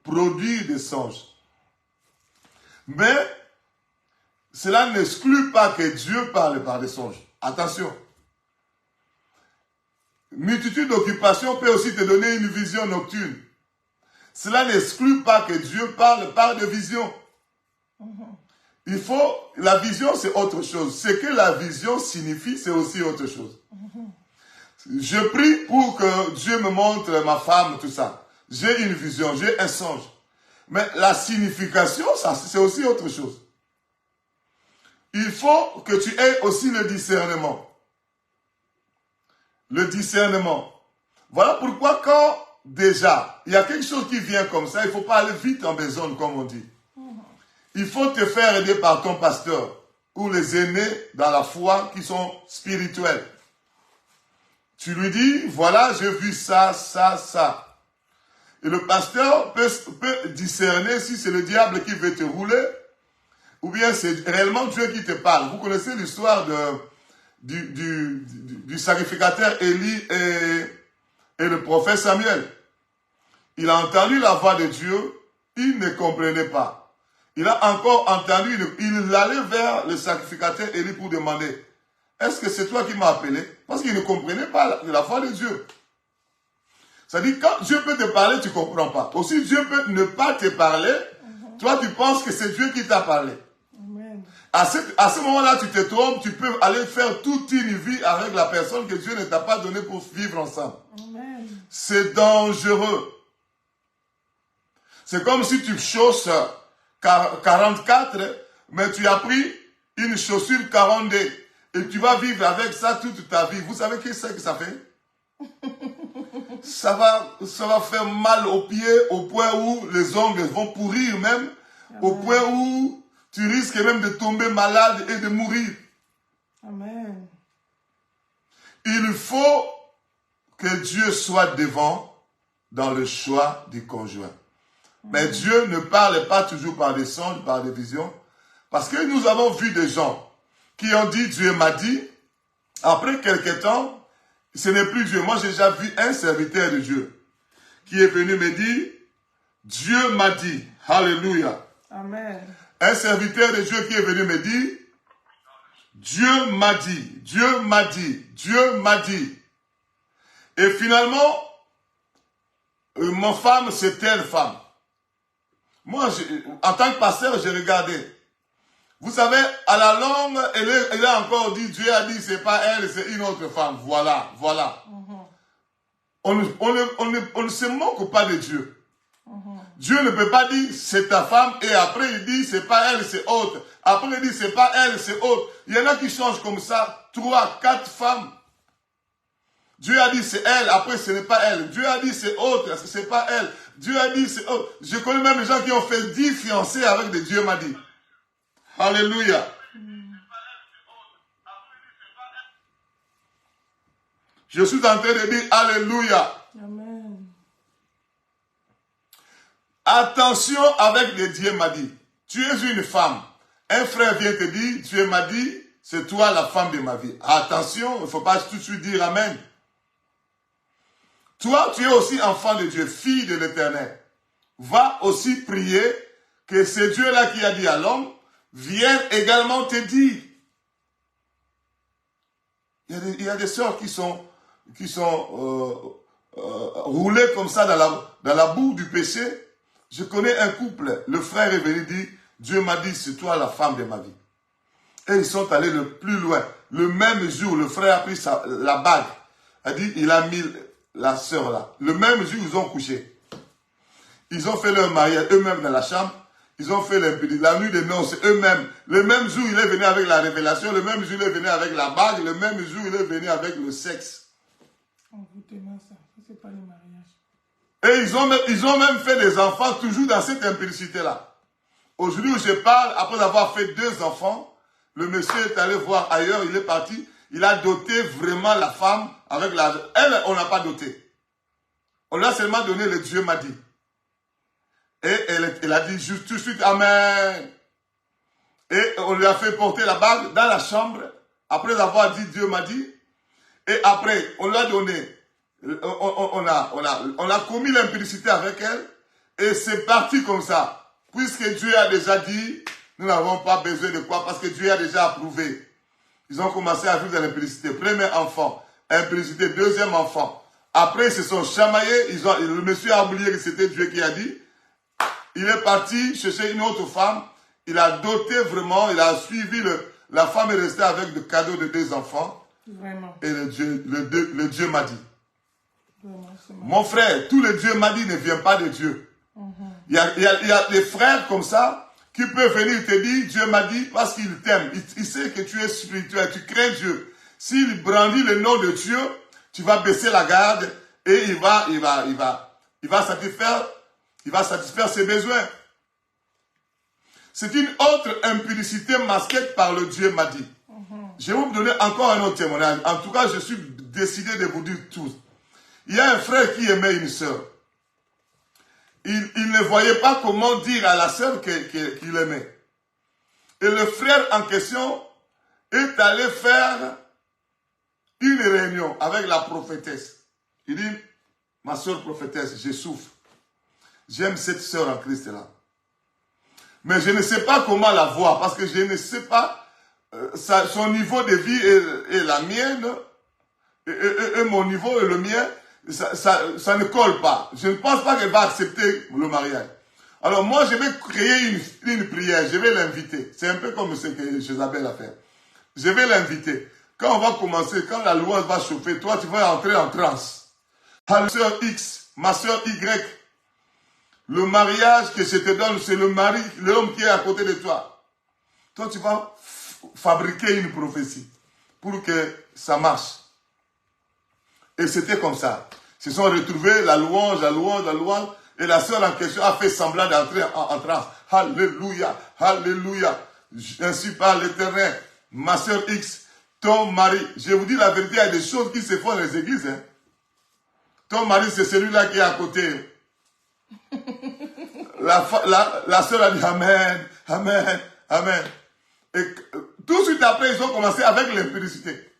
produire des songes. Mais cela n'exclut pas que Dieu parle par des songes. Attention. Multitude d'occupations peut aussi te donner une vision nocturne. Cela n'exclut pas que Dieu parle par des visions. Il faut, la vision c'est autre chose. Ce que la vision signifie, c'est aussi autre chose. Je prie pour que Dieu me montre ma femme, tout ça. J'ai une vision, j'ai un songe. Mais la signification, ça, c'est aussi autre chose. Il faut que tu aies aussi le discernement. Le discernement. Voilà pourquoi quand déjà, il y a quelque chose qui vient comme ça, il ne faut pas aller vite en besogne, comme on dit. Il faut te faire aider par ton pasteur ou les aînés dans la foi qui sont spirituels. Tu lui dis, voilà, j'ai vu ça, ça, ça. Et le pasteur peut discerner si c'est le diable qui veut te rouler ou bien c'est réellement Dieu qui te parle. Vous connaissez l'histoire du sacrificateur Élie et le prophète Samuel. Il a entendu la voix de Dieu, il ne comprenait pas. Il a encore entendu, il allait vers le sacrificateur Élie pour demander, est-ce que c'est toi qui m'as appelé? Parce qu'il ne comprenait pas la voix de Dieu. C'est-à-dire, quand Dieu peut te parler, tu ne comprends pas. Aussi, Dieu peut ne pas te parler, toi tu penses que c'est Dieu qui t'a parlé. À ce moment-là, tu te trompes, tu peux aller faire toute une vie avec la personne que Dieu ne t'a pas donnée pour vivre ensemble. C'est dangereux. C'est comme si tu chausses 44, mais tu as pris une chaussure 42 et tu vas vivre avec ça toute ta vie. Vous savez qu'est-ce que ça fait? Ça va faire mal aux pieds au point où les ongles vont pourrir même, au point où tu risques même de tomber malade et de mourir. Amen. Il faut que Dieu soit devant dans le choix du conjoint. Mais Dieu ne parle pas toujours par des songes, par des visions. Parce que nous avons vu des gens qui ont dit, Dieu m'a dit. Après quelques temps, ce n'est plus Dieu. Moi, j'ai déjà vu un serviteur de Dieu qui est venu me dire, Dieu m'a dit. Alléluia. Amen. Un serviteur de Dieu qui est venu me dire, Dieu m'a dit, Dieu m'a dit, Dieu m'a dit. Et finalement, ma femme, c'est telle femme. Moi, en tant que pasteur, j'ai regardé. Vous savez, à la longue, elle a encore dit, Dieu a dit, c'est pas elle, c'est une autre femme. Voilà, voilà. On ne se moque pas de Dieu. Dieu ne peut pas dire, c'est ta femme, et après il dit, c'est pas elle, c'est autre. Après il dit, c'est pas elle, c'est autre. Il y en a qui changent comme ça, 3, 4 femmes. Dieu a dit, c'est elle, après ce n'est pas elle. Dieu a dit, c'est autre, c'est pas elle. Dieu a dit, c'est autre. Je connais même des gens qui ont fait 10 fiancés avec des Dieu m'a dit. Alléluia. Je suis en train de dire Alléluia. Amen. Attention avec les Dieu m'a dit. Tu es une femme. Un frère vient te dire, Dieu m'a dit, c'est toi la femme de ma vie. Attention, il ne faut pas tout de suite dire Amen. Toi, tu es aussi enfant de Dieu, fille de l'Éternel. Va aussi prier que ce Dieu-là qui a dit à l'homme vienne également te dire. Il y a des sœurs qui sont roulées comme ça dans la boue du péché. Je connais un couple, le frère est venu dire, Dieu m'a dit, c'est toi la femme de ma vie. Et ils sont allés le plus loin. Le même jour, le frère a pris la bague. A dit, il a mis la sœur là. Le même jour, ils ont couché. Ils ont fait leur mariage eux-mêmes dans la chambre. Ils ont fait la nuit de noces eux-mêmes. Le même jour, il est venu avec la révélation. Le même jour, il est venu avec la bague. Le même jour, il est venu avec le sexe. Envoûtement, ça. C'est pas le mariage. Et ils ont même fait des enfants toujours dans cette impudicité-là. Aujourd'hui où je parle, après avoir fait 2 enfants, le monsieur est allé voir ailleurs, il est parti. Il a doté vraiment la femme avec la... Elle, on n'a pas doté. On lui a seulement donné le Dieu m'a dit. Et elle a dit juste tout de suite, Amen. Et on lui a fait porter la bague dans la chambre, après avoir dit Dieu m'a dit. Et après, on lui a donné, on a commis l'impudicité avec elle. Et c'est parti comme ça. Puisque Dieu a déjà dit, nous n'avons pas besoin de quoi, parce que Dieu a déjà approuvé. Ils ont commencé à vivre dans l'impudicité. Premier enfant, impudicité, deuxième enfant. Après, ils se sont chamaillés. Le monsieur a oublié que c'était Dieu qui a dit. Il est parti chercher une autre femme. Il a doté vraiment, il a suivi la femme est restée avec le cadeau de 2 enfants. Vraiment. Et le Dieu m'a dit. Vraiment, mon frère, tout le Dieu m'a dit ne vient pas de Dieu. Il y a des frères comme ça qui peuvent venir te dire Dieu m'a dit parce qu'il t'aime. Il sait que tu es spirituel, tu crains Dieu. S'il brandit le nom de Dieu, tu vas baisser la garde et il va satisfaire ses besoins. C'est une autre impudicité masquée par le Dieu m'a dit. Je vais vous donner encore un autre témoignage. En tout cas, je suis décidé de vous dire tout. Il y a un frère qui aimait une sœur. Il ne voyait pas comment dire à la sœur qu'il aimait. Et le frère en question est allé faire une réunion avec la prophétesse. Il dit, ma sœur prophétesse, je souffre. J'aime cette sœur en Christ là. Mais je ne sais pas comment la voir parce que je ne sais pas son niveau de vie et la mienne et mon niveau et le mien, ça ne colle pas. Je ne pense pas qu'elle va accepter le mariage. Alors moi, je vais créer une prière, je vais l'inviter. C'est un peu comme ce que Jézabel a fait. Je vais l'inviter. Quand on va commencer, quand la louange va chauffer, toi, tu vas entrer en transe. Ma soeur X, ma soeur Y, le mariage que je te donne, c'est le mari, l'homme qui est à côté de toi. Toi, tu vas fabriquer une prophétie pour que ça marche. Et c'était comme ça. Ils se sont retrouvés, la louange, et la sœur en question a fait semblant d'entrer en transe. Alléluia, alléluia. Ainsi parle l'Éternel. Ma sœur X, ton mari, je vous dis la vérité, il y a des choses qui se font dans les églises. Hein. Ton mari, c'est celui-là qui est à côté. La sœur a dit Amen, Amen, Amen. Et tout de suite après, ils ont commencé avec l'impudicité.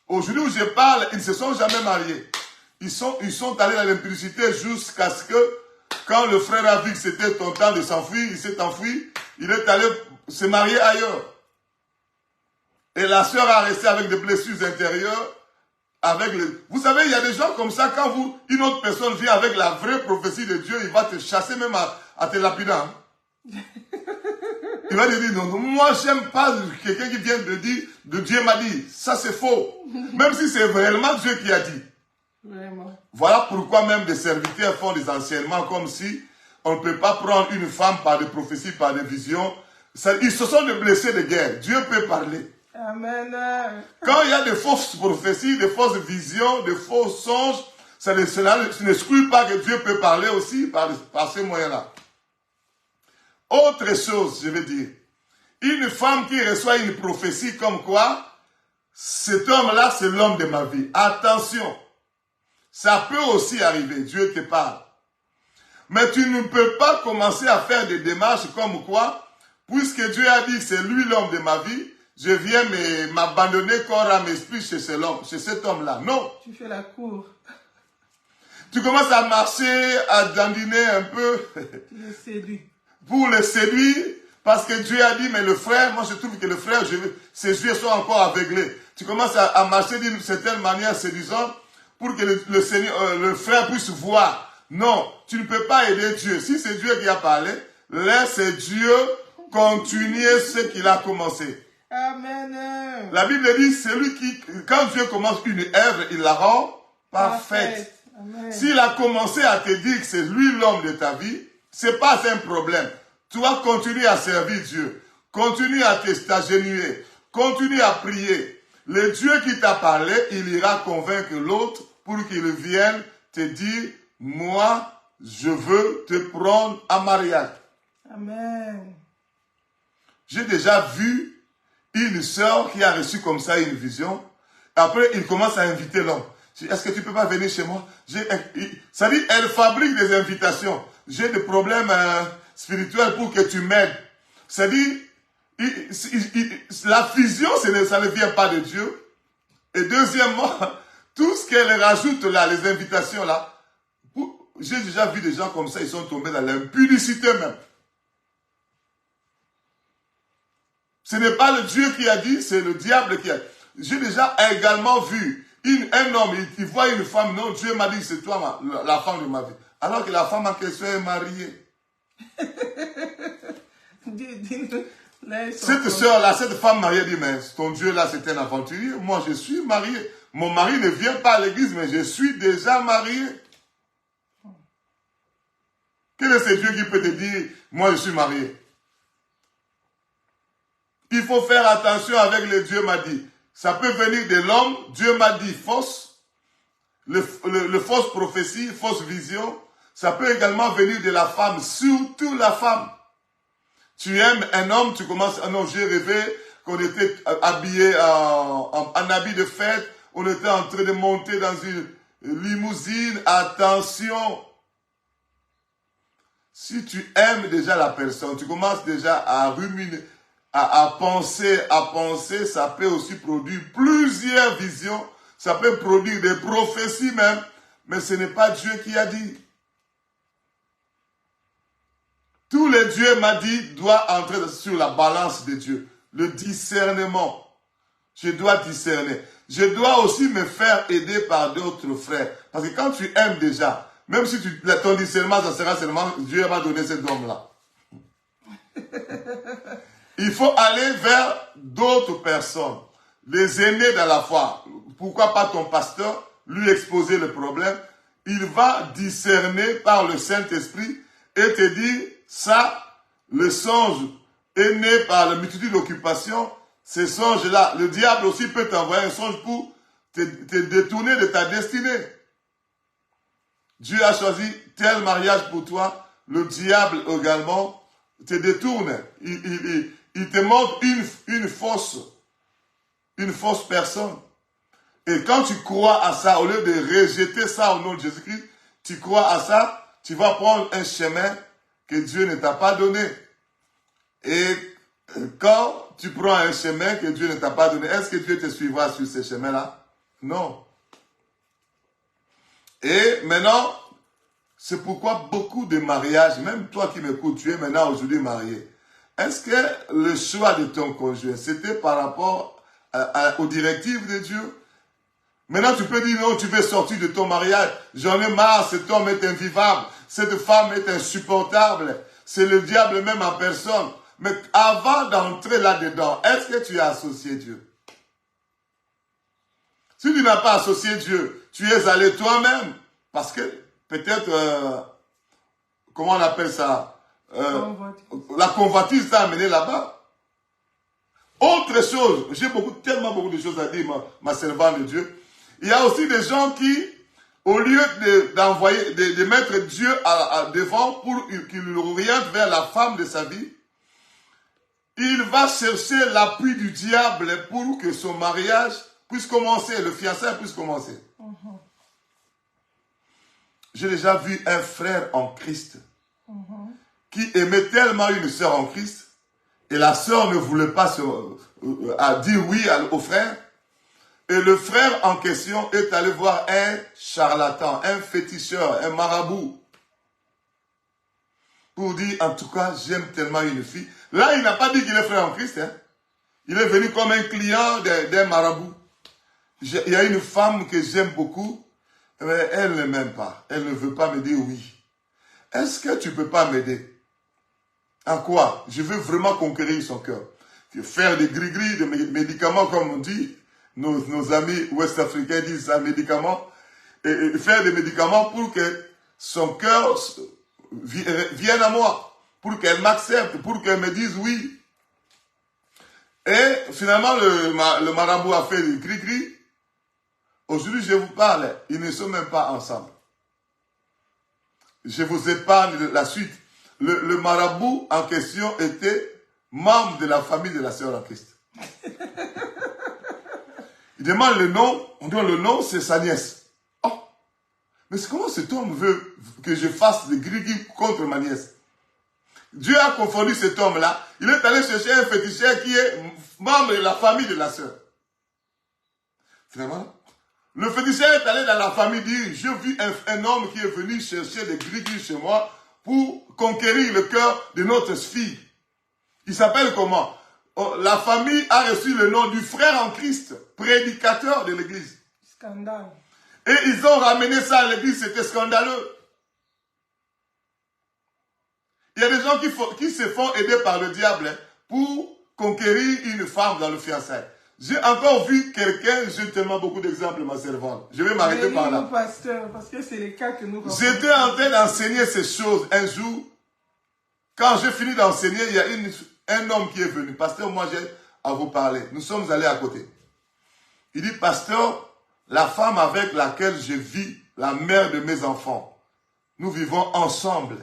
Aujourd'hui où je parle, ils ne se sont jamais mariés. Ils sont allés dans l'impudicité jusqu'à ce que, quand le frère a vu que c'était ton temps de s'enfuir, il s'est enfui, il est allé se marier ailleurs. Et la sœur a resté avec des blessures intérieures. Vous savez, il y a des gens comme ça, quand une autre personne vient avec la vraie prophétie de Dieu, il va te chasser même à te lapider. Hein? Il va te dire, non, moi, j'aime pas quelqu'un qui vient de dire, de Dieu m'a dit. Ça, c'est faux. Même si c'est vraiment Dieu qui a dit. Vraiment. Voilà pourquoi même des serviteurs font des enseignements comme si on ne peut pas prendre une femme par des prophéties, par des visions. Ils se sont des blessés de guerre. Dieu peut parler. Amen. Quand il y a des fausses prophéties, des fausses visions, des faux songes, ça n'exclut pas que Dieu peut parler aussi par ces moyens-là. Autre chose, je veux dire, une femme qui reçoit une prophétie comme quoi, cet homme-là, c'est l'homme de ma vie. Attention, ça peut aussi arriver, Dieu te parle. Mais tu ne peux pas commencer à faire des démarches comme quoi, puisque Dieu a dit que c'est lui l'homme de ma vie, je viens m'abandonner corps, âme, esprit chez cet homme-là. Non. Tu fais la cour. Tu commences à marcher, à dandiner un peu. Tu le séduis. Pour le séduire, parce que Dieu a dit, mais le frère, moi je trouve que le frère, ses yeux sont encore aveuglés. Tu commences à marcher d'une certaine manière séduisante pour que le frère puisse voir. Non, tu ne peux pas aider Dieu. Si c'est Dieu qui a parlé, laisse Dieu continuer ce qu'il a commencé. Amen. La Bible dit, celui qui, quand Dieu commence une œuvre, il la rend parfaite. S'il a commencé à te dire que c'est lui l'homme de ta vie, c'est pas un problème. Toi, continue à servir Dieu. Continue à t'agenouiller. Continue à prier. Le Dieu qui t'a parlé, il ira convaincre l'autre pour qu'il vienne te dire, moi, je veux te prendre en mariage. Amen. J'ai déjà vu une sœur qui a reçu comme ça une vision. Après, il commence à inviter l'homme. Est-ce que tu ne peux pas venir chez moi? Ça dit, elle fabrique des invitations. J'ai des problèmes spirituels pour que tu m'aides. Ça dit, la fusion, ça ne vient pas de Dieu. Et deuxièmement, tout ce qu'elle rajoute là, les invitations là, j'ai déjà vu des gens comme ça, ils sont tombés dans l'impudicité même. Ce n'est pas le Dieu qui a dit, c'est le diable qui a dit. J'ai déjà également vu un homme, il voit une femme, non, Dieu m'a dit, c'est toi la femme de ma vie. Alors que la femme en question est mariée. Cette sœur-là, cette femme mariée dit, mais ton Dieu là, c'est un aventurier. Moi, je suis marié. Mon mari ne vient pas à l'église, mais je suis déjà marié. Quel est ce Dieu qui peut te dire, moi, je suis marié? Il faut faire attention avec le Dieu m'a dit. Ça peut venir de l'homme, Dieu m'a dit fausse, le fausse prophétie, fausse vision. Ça peut également venir de la femme, surtout la femme. Tu aimes un homme, tu commences, ah non, j'ai rêvé qu'on était habillé en habit de fête, on était en train de monter dans une limousine. Attention! Si tu aimes déjà la personne, tu commences déjà à ruminer, à penser, ça peut aussi produire plusieurs visions, ça peut produire des prophéties même, mais ce n'est pas Dieu qui a dit. Tout le Dieu m'a dit doit entrer sur la balance de Dieu, le discernement. Je dois discerner. Je dois aussi me faire aider par d'autres frères, parce que quand tu aimes déjà, même si ton discernement, ça sera seulement Dieu m'a donné cet homme-là. Il faut aller vers d'autres personnes, les aînés dans la foi. Pourquoi pas ton pasteur, lui exposer le problème? Il va discerner par le Saint-Esprit et te dire, ça, le songe est né par la multitude d'occupations. Ces songes-là, le diable aussi peut t'envoyer un songe pour te détourner de ta destinée. Dieu a choisi tel mariage pour toi, le diable également te détourne. Il te montre une fausse personne. Et quand tu crois à ça, au lieu de rejeter ça au nom de Jésus-Christ, tu crois à ça, tu vas prendre un chemin que Dieu ne t'a pas donné. Et quand tu prends un chemin que Dieu ne t'a pas donné, est-ce que Dieu te suivra sur ce chemin-là? Non. Et maintenant, c'est pourquoi beaucoup de mariages, même toi qui m'écoutes, tu es maintenant aujourd'hui marié. Est-ce que le choix de ton conjoint, c'était par rapport aux directives de Dieu? Maintenant, tu peux dire non, tu veux sortir de ton mariage. J'en ai marre, cet homme est invivable. Cette femme est insupportable. C'est le diable même en personne. Mais avant d'entrer là-dedans, est-ce que tu as associé Dieu? Si tu n'as pas associé Dieu, tu es allé toi-même. Parce que peut-être, comment on appelle ça? La convoitise t'a amené là-bas. Autre chose, j'ai tellement beaucoup de choses à dire, ma servante de Dieu. Il y a aussi des gens qui, au lieu de mettre Dieu devant pour qu'il l'oriente vers la femme de sa vie, il va chercher l'appui du diable pour que son mariage puisse commencer, le fiançailles puisse commencer. J'ai déjà vu un frère en Christ qui aimait tellement une sœur en Christ et la sœur ne voulait pas dire oui au frère. Et le frère en question est allé voir un charlatan, un féticheur, un marabout. Pour dire, en tout cas, j'aime tellement une fille. Là, il n'a pas dit qu'il est frère en Christ. Hein. Il est venu comme un client d'un marabout. Il y a une femme que j'aime beaucoup, mais elle ne m'aime pas. Elle ne veut pas me dire oui. Est-ce que tu ne peux pas m'aider? En quoi? Je veux vraiment conquérir son cœur. faire des gris-gris, des médicaments, comme on dit, nos amis ouest-africains disent ça, médicaments, et faire des médicaments pour que son cœur vienne à moi, pour qu'elle m'accepte, pour qu'elle me dise oui. Et finalement, le marabout a fait des gris-gris. Aujourd'hui, je vous parle, ils ne sont même pas ensemble. Je vous épargne la suite. Le marabout en question était membre de la famille de la sœur en Christ. Il demande le nom, on dit le nom, c'est sa nièce. Oh, mais comment cet homme veut que je fasse des gris-gris contre ma nièce? Dieu a confondu cet homme-là. Il est allé chercher un féticheur qui est membre de la famille de la sœur. Finalement, le féticheur est allé dans la famille dire, je vis un homme qui est venu chercher des gris-gris chez moi pour conquérir le cœur de notre fille. Il s'appelle comment? La famille a reçu le nom du frère en Christ, prédicateur de l'église. Scandale. Et ils ont ramené ça à l'église, c'était scandaleux. Il y a des gens qui se font aider par le diable pour conquérir une femme dans le fiançailles. J'ai encore vu quelqu'un, j'ai tellement beaucoup d'exemples, ma servante. Je vais m'arrêter par là. Pasteur, parce que c'est les cas que nous rencontrons. J'étais en train d'enseigner ces choses un jour. Quand j'ai fini d'enseigner, il y a un homme qui est venu. Pasteur, moi j'ai à vous parler. Nous sommes allés à côté. Il dit, pasteur, la femme avec laquelle je vis, la mère de mes enfants, nous vivons ensemble,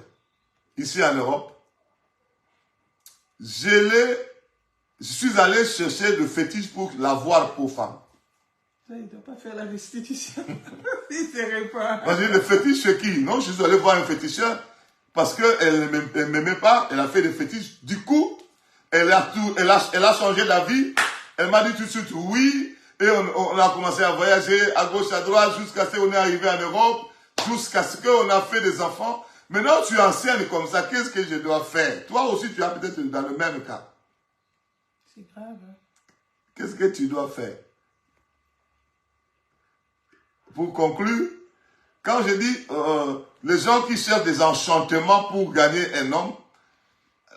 ici en Europe. Je suis allé chercher le fétiche pour l'avoir pour femme. Ça, il ne doit pas faire la restitution. Il ne serait pas. Moi, j'ai dit, le fétiche chez qui? Non, je suis allé voir un féticheur parce qu'elle ne m'aimait pas. Elle a fait des fétiches. Du coup, elle a changé d'avis. Elle m'a dit tout de suite oui. Et on a commencé à voyager à gauche, à droite, jusqu'à ce qu'on est arrivé en Europe, jusqu'à ce qu'on a fait des enfants. Maintenant, tu enseignes comme ça. Qu'est-ce que je dois faire? Toi aussi, tu es peut-être dans le même cas. C'est grave. Hein? Qu'est-ce que tu dois faire? Pour conclure, quand je dis les gens qui cherchent des enchantements pour gagner un homme,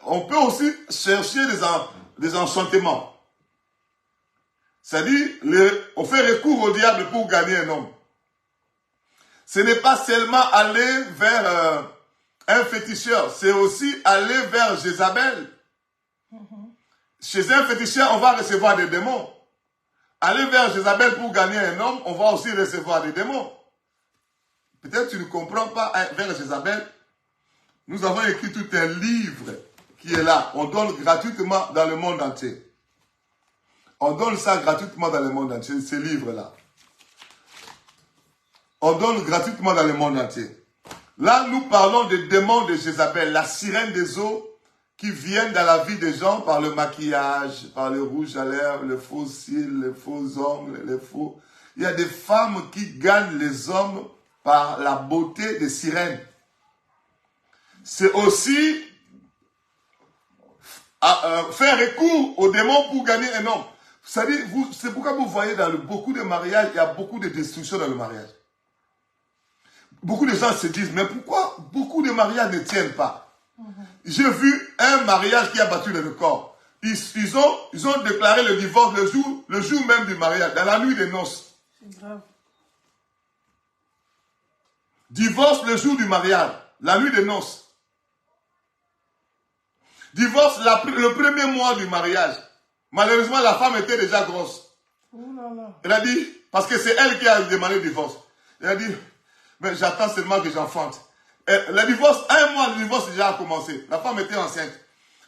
on peut aussi chercher des enchantements. C'est-à-dire, on fait recours au diable pour gagner un homme. Ce n'est pas seulement aller vers un féticheur, c'est aussi aller vers Jézabel. Chez un féticheur, on va recevoir des démons. Aller vers Jézabel pour gagner un homme, on va aussi recevoir des démons. Peut-être tu ne comprends pas, vers Jézabel, nous avons écrit tout un livre qui est là. On donne gratuitement dans le monde entier. On donne ça gratuitement dans le monde entier, ce livre-là. On donne gratuitement dans le monde entier. Là, nous parlons des démons de Jézabel, la sirène des eaux qui viennent dans la vie des gens par le maquillage, par le rouge à lèvres, le faux cils, les faux ongles, les faux... Il y a des femmes qui gagnent les hommes par la beauté des sirènes. C'est aussi faire recours aux démons pour gagner un homme. C'est pourquoi vous voyez dans beaucoup de mariages, il y a beaucoup de destruction dans le mariage. Beaucoup de gens se disent, mais pourquoi beaucoup de mariages ne tiennent pas? J'ai vu un mariage qui a battu le record. Ils ont déclaré le divorce le jour même du mariage, dans la nuit des noces. C'est grave. Divorce le jour du mariage, la nuit des noces. Divorce le premier mois du mariage. Malheureusement, la femme était déjà grosse. Oh là là. Elle a dit, parce que c'est elle qui a demandé le divorce. Elle a dit, mais j'attends seulement que j'enfante. Le divorce, un mois de divorce déjà a commencé. La femme était enceinte.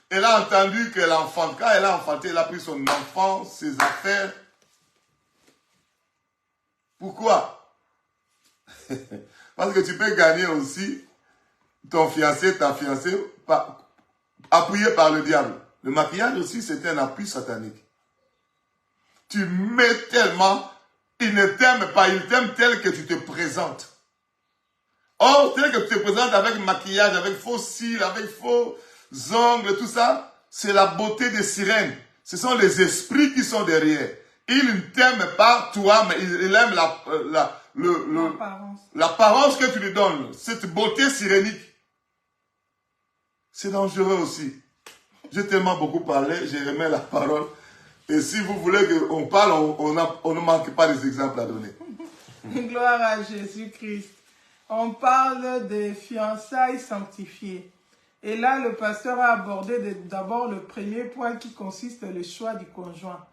Elle a entendu qu'elle enfante. Quand elle a enfanté, elle a pris son enfant, ses affaires. Pourquoi? Parce que tu peux gagner aussi ton fiancé, ta fiancée, appuyé par le diable. Le maquillage aussi, c'est un appui satanique. Tu mets tellement, il ne t'aime pas, il t'aime tel que tu te présentes. Or, tel que tu te présentes avec maquillage, avec faux cils, avec faux ongles, tout ça, c'est la beauté des sirènes. Ce sont les esprits qui sont derrière. Il ne t'aime pas toi, mais il aime l'apparence que tu lui donnes. Cette beauté sirénique. C'est dangereux aussi. J'ai tellement beaucoup parlé, j'ai remis la parole. Et si vous voulez qu'on parle, on ne manque pas des exemples à donner. Gloire à Jésus-Christ. On parle des fiançailles sanctifiées. Et là, le pasteur a abordé d'abord le premier point qui consiste le choix du conjoint.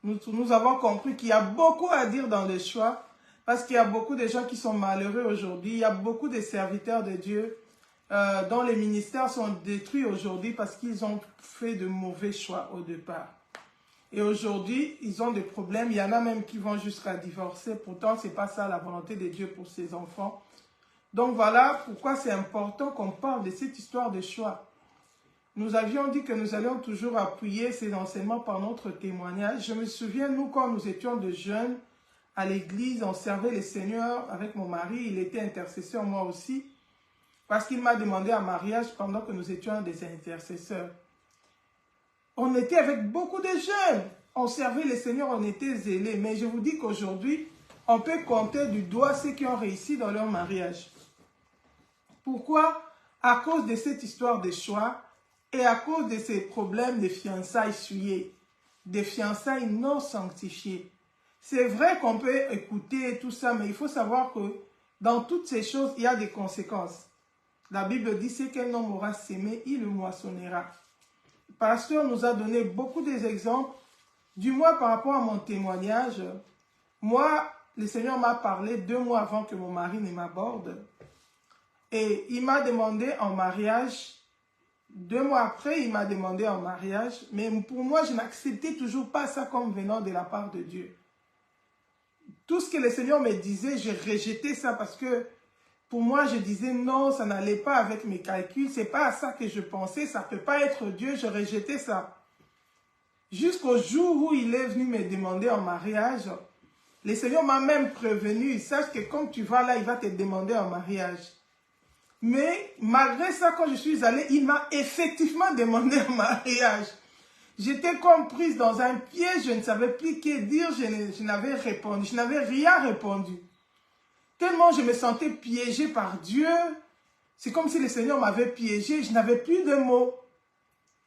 Nous avons compris qu'il y a beaucoup à dire dans le choix, parce qu'il y a beaucoup de gens qui sont malheureux aujourd'hui. Il y a beaucoup de serviteurs de Dieu dont les ministères sont détruits aujourd'hui parce qu'ils ont fait de mauvais choix au départ. Et aujourd'hui, ils ont des problèmes. Il y en a même qui vont jusqu'à divorcer. Pourtant, ce n'est pas ça la volonté de Dieu pour ses enfants. Donc voilà pourquoi c'est important qu'on parle de cette histoire de choix. Nous avions dit que nous allions toujours appuyer ces enseignements par notre témoignage. Je me souviens, nous, quand nous étions de jeunes, à l'église, on servait le Seigneur avec mon mari. Il était intercesseur, moi aussi, parce qu'il m'a demandé un mariage pendant que nous étions des intercesseurs. On était avec beaucoup de jeunes. On servait le Seigneur, on était zélés. Mais je vous dis qu'aujourd'hui, on peut compter du doigt ceux qui ont réussi dans leur mariage. Pourquoi? À cause de cette histoire de choix et à cause de ces problèmes de fiançailles souillées, des fiançailles non sanctifiées. C'est vrai qu'on peut écouter tout ça, mais il faut savoir que dans toutes ces choses, il y a des conséquences. La Bible dit, c'est qu'un homme aura sémé, il le moissonnera. Le pasteur nous a donné beaucoup d'exemples, du moins par rapport à mon témoignage. Moi, le Seigneur m'a parlé 2 mois avant que mon mari ne m'aborde. Et il m'a demandé en mariage. 2 mois après, il m'a demandé en mariage. Mais pour moi, je n'acceptais toujours pas ça comme venant de la part de Dieu. Tout ce que le Seigneur me disait, je rejetais ça parce que pour moi, je disais non, ça n'allait pas avec mes calculs. Ce n'est pas à ça que je pensais, ça ne peut pas être Dieu, je rejetais ça. Jusqu'au jour où il est venu me demander en mariage, le Seigneur m'a même prévenu, sache que quand tu vas là, il va te demander en mariage. Mais malgré ça, quand je suis allée, il m'a effectivement demandé en mariage. J'étais comme prise dans un piège, je ne savais plus que dire, je n'avais répondu, je n'avais rien répondu. Tellement je me sentais piégée par Dieu, c'est comme si le Seigneur m'avait piégée, je n'avais plus de mots.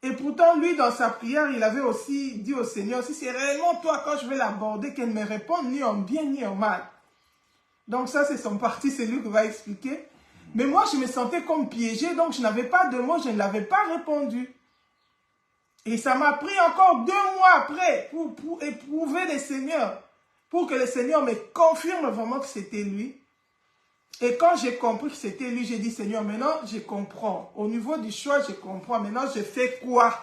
Et pourtant, lui, dans sa prière, il avait aussi dit au Seigneur, si c'est réellement toi, quand je vais l'aborder, qu'elle ne me réponde ni en bien ni en mal. Donc ça, c'est son parti, c'est lui qui va expliquer. Mais moi, je me sentais comme piégée, donc je n'avais pas de mots, je ne l'avais pas répondu. Et ça m'a pris encore 2 mois après pour éprouver le Seigneur, pour que le Seigneur me confirme vraiment que c'était lui. Et quand j'ai compris que c'était lui, j'ai dit, Seigneur, maintenant je comprends. Au niveau du choix, je comprends. Maintenant, je fais quoi?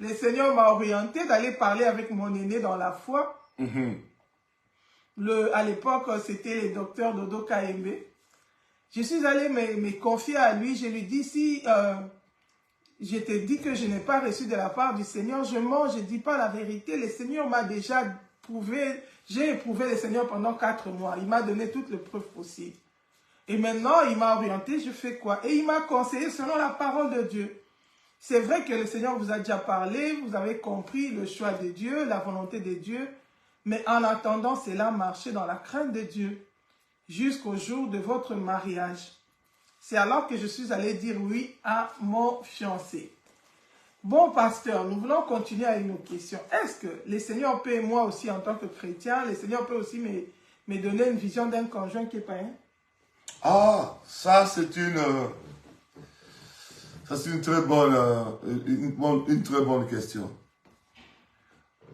Le Seigneur m'a orienté d'aller parler avec mon aîné dans la foi. À l'époque, c'était le docteur Dodo Kaembe. Je suis allée me confier à lui. Je lui dis, si je te dis que je n'ai pas reçu de la part du Seigneur, je mens, je ne dis pas la vérité. Le Seigneur m'a déjà prouvé, j'ai éprouvé le Seigneur pendant 4 mois. Il m'a donné toutes les preuves possibles. Et maintenant, il m'a orienté, je fais quoi? Et il m'a conseillé selon la parole de Dieu. C'est vrai que le Seigneur vous a déjà parlé, vous avez compris le choix de Dieu, la volonté de Dieu. Mais en attendant, c'est là marcher dans la crainte de Dieu jusqu'au jour de votre mariage. C'est alors que je suis allée dire oui à mon fiancé. Bon, pasteur, nous voulons continuer avec nos questions. Est-ce que le Seigneur peut, moi aussi en tant que chrétien, le Seigneur peut aussi me donner une vision d'un conjoint qui est païen? Ah, ça c'est une très bonne, une très bonne question.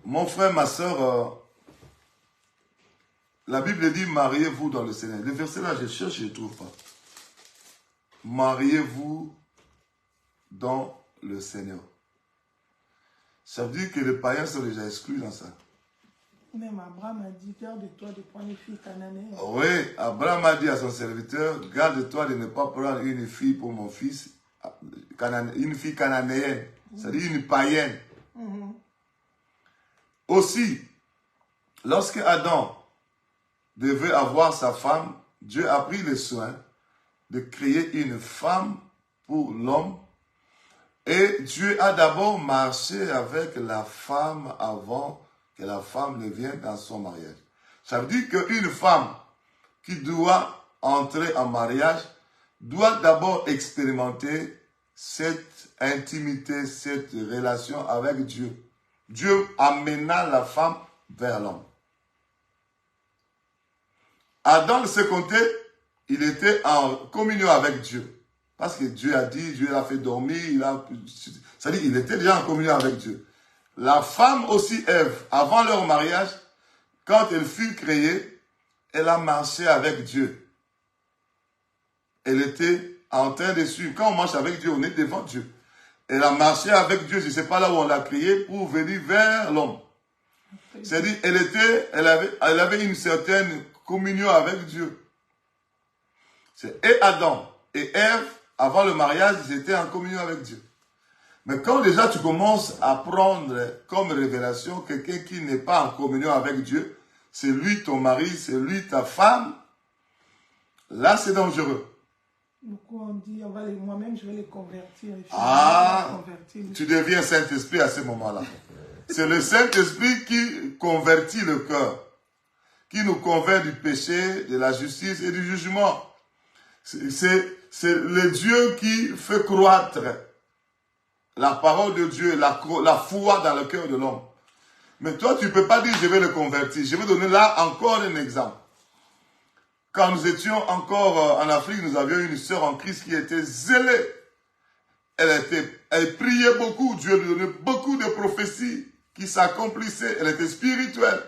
Mon frère, ma soeur, la Bible dit mariez-vous dans le Seigneur. Le verset là, je cherche, je ne trouve pas. Mariez-vous dans le Seigneur. Ça veut dire que les païens sont déjà exclus dans ça. Même Abraham a dit, garde-toi de prendre une fille cananéenne. Oui, Abraham a dit à son serviteur, garde-toi de ne pas prendre une fille pour mon fils, une fille cananéenne, c'est-à-dire une païenne. Aussi, lorsque Adam devait avoir sa femme, Dieu a pris le soin de créer une femme pour l'homme. Et Dieu a d'abord marché avec la femme avant que la femme ne vienne dans son mariage. Ça veut dire qu'une femme qui doit entrer en mariage doit d'abord expérimenter cette intimité, cette relation avec Dieu. Dieu amena la femme vers l'homme. Adam, de ce côté, il était en communion avec Dieu. Parce que Dieu a dit, Dieu l'a fait dormir, c'est-à-dire il était déjà en communion avec Dieu. La femme aussi, Ève, avant leur mariage, quand elle fut créée, elle a marché avec Dieu. Elle était en train de suivre. Quand on marche avec Dieu, on est devant Dieu. Elle a marché avec Dieu, je ne sais pas là où on l'a créée, pour venir vers l'homme. C'est-à-dire, elle avait une certaine communion avec Dieu. Et Adam et Ève, avant le mariage, ils étaient en communion avec Dieu. Mais quand déjà tu commences à prendre comme révélation quelqu'un qui n'est pas en communion avec Dieu, c'est lui ton mari, c'est lui ta femme, là c'est dangereux. Beaucoup ont dit, moi-même je vais les convertir. Tu deviens Saint-Esprit à ce moment-là. C'est le Saint-Esprit qui convertit le cœur, qui nous convainc du péché, de la justice et du jugement. C'est le Dieu qui fait croître la parole de Dieu, la foi dans le cœur de l'homme. Mais toi, tu ne peux pas dire je vais le convertir. Je vais donner là encore un exemple. Quand nous étions encore en Afrique, nous avions une sœur en Christ qui était zélée. Elle priait beaucoup, Dieu lui donnait beaucoup de prophéties qui s'accomplissaient. Elle était spirituelle.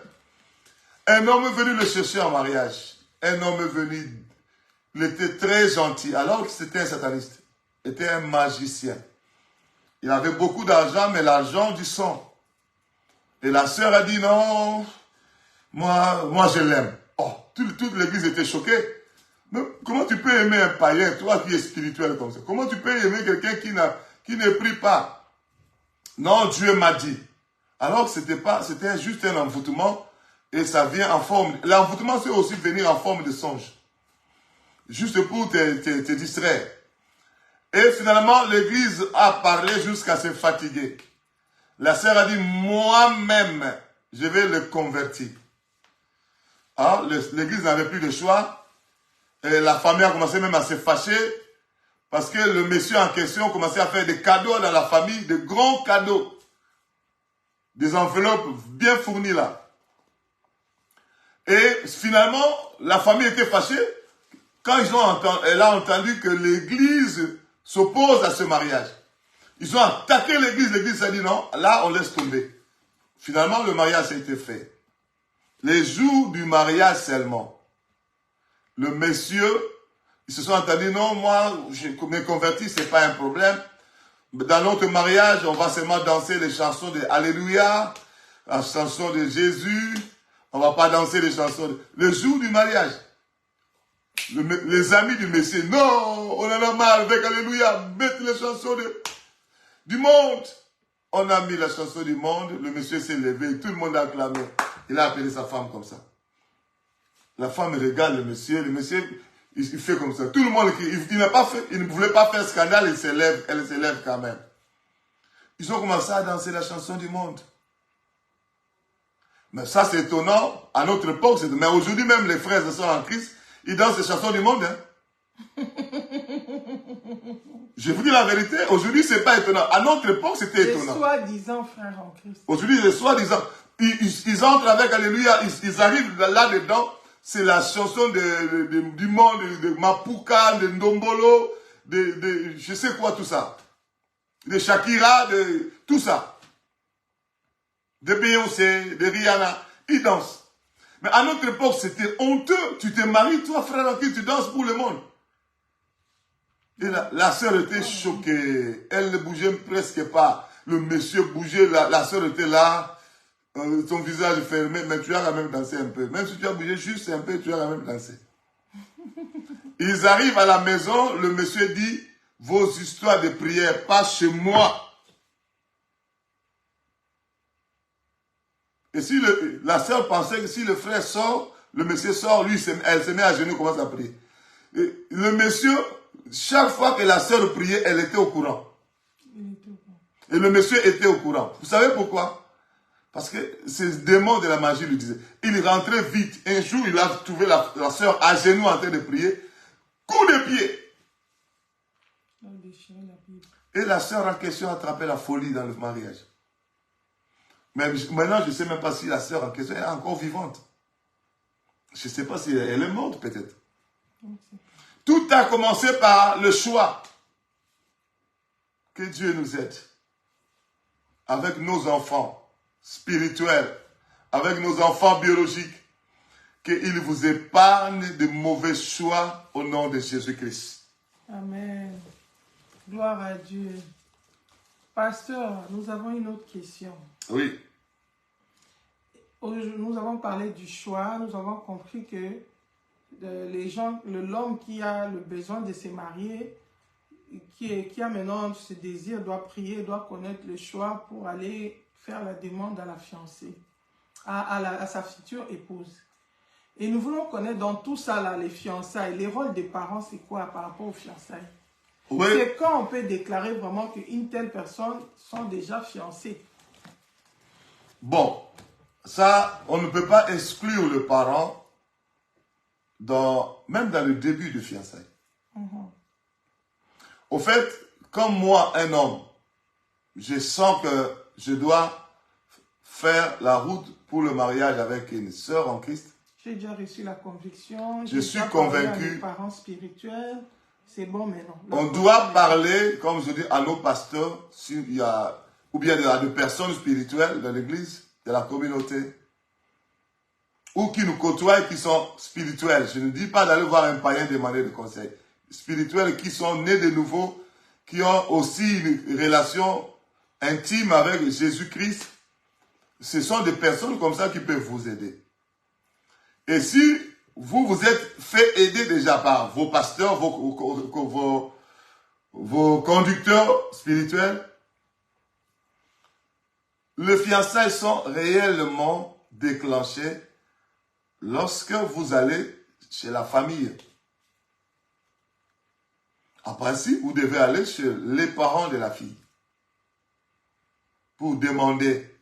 Un homme est venu le chercher en mariage. Un homme est venu, il était très gentil, alors que c'était un sataniste. Il était un magicien. Il avait beaucoup d'argent, mais l'argent du sang. Et la sœur a dit non, moi je l'aime. Oh, toute l'église était choquée. Mais comment tu peux aimer un païen, toi qui es spirituel comme ça? Comment tu peux aimer quelqu'un qui ne prie pas? Non, Dieu m'a dit. Alors que c'était juste un envoûtement et ça vient en forme. L'envoûtement, c'est aussi venir en forme de songe. Juste pour te distraire. Et finalement, l'église a parlé jusqu'à se fatiguer. La sœur a dit, moi-même, je vais le convertir. Alors, l'église n'avait plus de choix. Et la famille a commencé même à se fâcher. Parce que le monsieur en question commençait à faire des cadeaux dans la famille, de grands cadeaux. Des enveloppes bien fournies là. Et finalement, la famille était fâchée. Quand elle a entendu que l'église s'oppose à ce mariage. Ils ont attaqué l'église. L'église a dit non, là on laisse tomber. Finalement, le mariage a été fait. Les jours du mariage seulement, le monsieur, ils se sont entendus, non, moi, je me convertis, c'est pas un problème. Dans notre mariage, on va seulement danser les chansons de Alléluia, la chanson de Jésus. On va pas danser les chansons. Le jour du mariage, les amis du Messie, non, on en a marre avec Alléluia, mettre les chansons du monde. On a mis la chanson du monde, le monsieur s'est levé, tout le monde a acclamé. Il a appelé sa femme comme ça. La femme regarde le monsieur il fait comme ça. Tout le monde, il ne voulait pas faire scandale, elle s'élève quand même. Ils ont commencé à danser la chanson du monde. Mais ça c'est étonnant, à notre époque, mais aujourd'hui même les frères et sœurs en Christ, ils dansent les chansons du monde. Hein. Je vous dis la vérité, aujourd'hui c'est pas étonnant. À notre époque c'était étonnant. Les soi-disant frères en Christ. Aujourd'hui les soi-disant, ils entrent avec Alléluia, ils arrivent là-dedans, c'est la chanson du monde, de Mapuka, de Ndombolo, de je sais quoi tout ça. De Shakira, de tout ça. De Beyoncé, de Rihanna, ils dansent. Mais à notre époque, c'était honteux. Tu te maries, toi, frère en Christ, tu danses pour le monde. Et la sœur était choquée. Elle ne bougeait presque pas. Le monsieur bougeait, la sœur était là, son visage fermé, mais tu as quand même dansé un peu. Même si tu as bougé juste un peu, tu as quand même dansé. Ils arrivent à la maison, le monsieur dit, vos histoires de prière, pas chez moi. Et si la sœur pensait que si le frère sort, le monsieur sort, lui, elle se met à genoux, commence à prier. Et le monsieur, chaque fois que la sœur priait, elle était au courant. Et le monsieur était au courant. Vous savez pourquoi? Parce que ces démons de la magie lui disaient. Il rentrait vite. Un jour, il a trouvé la sœur à genoux en train de prier. Coup de pied. Et la sœur en question a attrapé la folie dans le mariage. Mais maintenant, je ne sais même pas si la sœur en question est encore vivante. Je ne sais pas si elle est morte peut-être. Tout a commencé par le choix. Que Dieu nous aide. Avec nos enfants spirituels, avec nos enfants biologiques, qu'il vous épargne de mauvais choix au nom de Jésus-Christ. Amen. Gloire à Dieu. Pasteur, nous avons une autre question. Oui. Nous avons parlé du choix, nous avons compris que l'homme qui a le besoin de se marier, qui a maintenant ce désir, doit prier, doit connaître le choix pour aller faire la demande à la fiancée, à sa future épouse. Et nous voulons connaître dans tout ça, là, les fiançailles, les rôles des parents, c'est quoi par rapport aux fiançailles? Oui. C'est quand on peut déclarer vraiment qu'une telle personne sont déjà fiancées. Bon, ça, on ne peut pas exclure le parent même dans le début de fiançailles. Au fait, comme moi, un homme, je sens que je dois faire la route pour le mariage avec une sœur en Christ. J'ai déjà reçu la conviction. Je suis convaincu. À mes parents spirituels, c'est bon maintenant. On doit parler, comme je dis, à nos pasteurs, s'il y a, ou bien à des personnes spirituelles de l'église, de la communauté, ou qui nous côtoient, qui sont spirituels. Je ne dis pas d'aller voir un païen demander des conseils. Spirituels qui sont nés de nouveau, qui ont aussi une relation intime avec Jésus-Christ. Ce sont des personnes comme ça qui peuvent vous aider. Et si vous vous êtes fait aider déjà par vos pasteurs, vos conducteurs spirituels, les fiançailles sont réellement déclenchées lorsque vous allez chez la famille. En principe, vous devez aller chez les parents de la fille pour demander.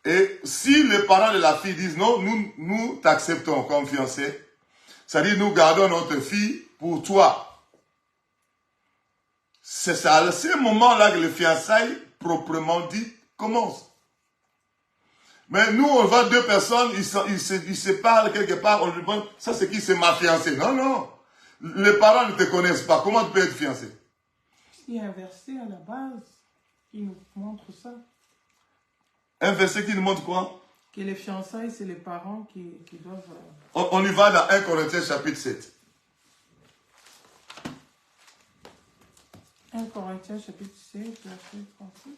Et si les parents de la fille disent non, nous t'acceptons comme fiancé, c'est-à-dire nous gardons notre fille pour toi. C'est à ce moment-là que les fiançailles, proprement dit, commencent. Mais nous, on voit deux personnes, ils se parlent quelque part, on lui demande, ça c'est qui, c'est ma fiancée. Non, non. Les parents ne te connaissent pas. Comment tu peux être fiancé? Il y a un verset à la base qui nous montre ça. Un verset qui nous montre quoi? Que les fiançailles, c'est les parents qui doivent... On y va dans 1 Corinthiens chapitre 7. 1 Corinthiens chapitre 7, verset 36.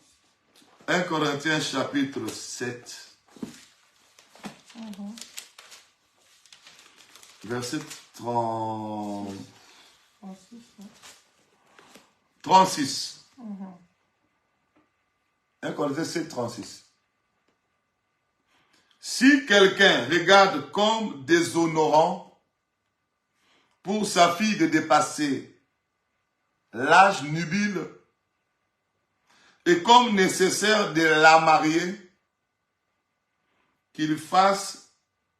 1 Corinthiens chapitre 7. Verset 36. 1 Corinthiens 7, 36. Si quelqu'un regarde comme déshonorant pour sa fille de dépasser l'âge nubile et comme nécessaire de la marier, qu'il fasse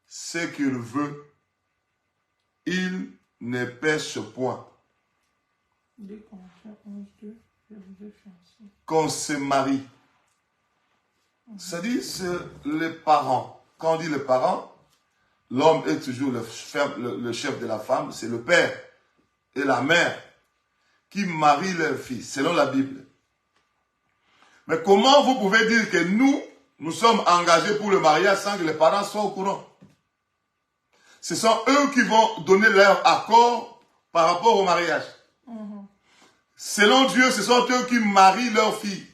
ce qu'il veut, il ne pêche point. Qu'on se marie. C'est-à-dire, c'est les parents. Quand on dit les parents, l'homme est toujours le chef de la femme, c'est le père et la mère qui marient leur fille, selon la Bible. Mais comment vous pouvez dire que nous sommes engagés pour le mariage sans que les parents soient au courant? Ce sont eux qui vont donner leur accord par rapport au mariage. Selon Dieu, ce sont eux qui marient leur fille.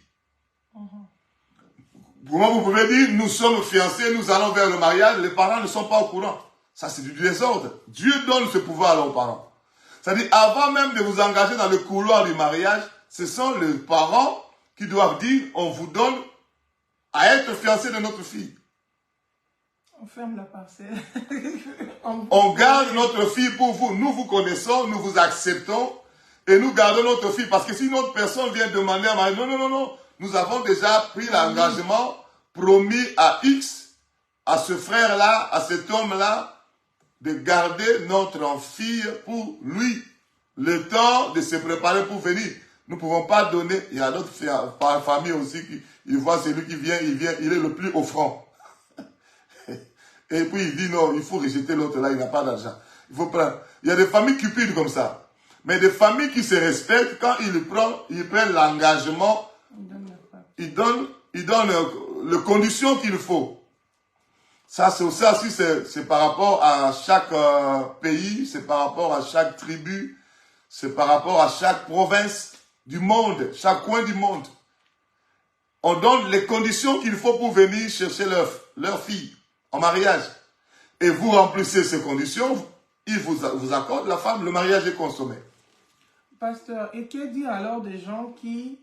Comment vous pouvez dire, nous sommes fiancés, nous allons vers le mariage, les parents ne sont pas au courant? Ça, c'est du désordre. Dieu donne ce pouvoir aux parents. C'est-à-dire, avant même de vous engager dans le couloir du mariage, ce sont les parents qui doivent dire, on vous donne à être fiancé de notre fille. On ferme la parcelle. On garde notre fille pour vous. Nous vous connaissons, nous vous acceptons et nous gardons notre fille. Parce que si une autre personne vient demander à mariage, non, non, non, non. Nous avons déjà pris l'engagement promis à X, à ce frère-là, à cet homme-là, de garder notre fille pour lui. le temps de se préparer pour venir. Nous ne pouvons pas donner. Il y a d'autres familles aussi qui ils voient celui qui vient, il est le plus offrant. Et puis il dit non, il faut rejeter l'autre là, il n'a pas d'argent. Il faut prendre. Il y a des familles cupides comme ça. Mais des familles qui se respectent, quand ils prennent l'engagement, ils donnent les conditions qu'il faut. Ça aussi, c'est par rapport à chaque pays, c'est par rapport à chaque tribu, c'est par rapport à chaque province du monde, chaque coin du monde. On donne les conditions qu'il faut pour venir chercher leur fille en mariage. Et vous remplissez ces conditions, il vous accorde la femme, le mariage est consommé. Pasteur, et que dire alors des gens qui,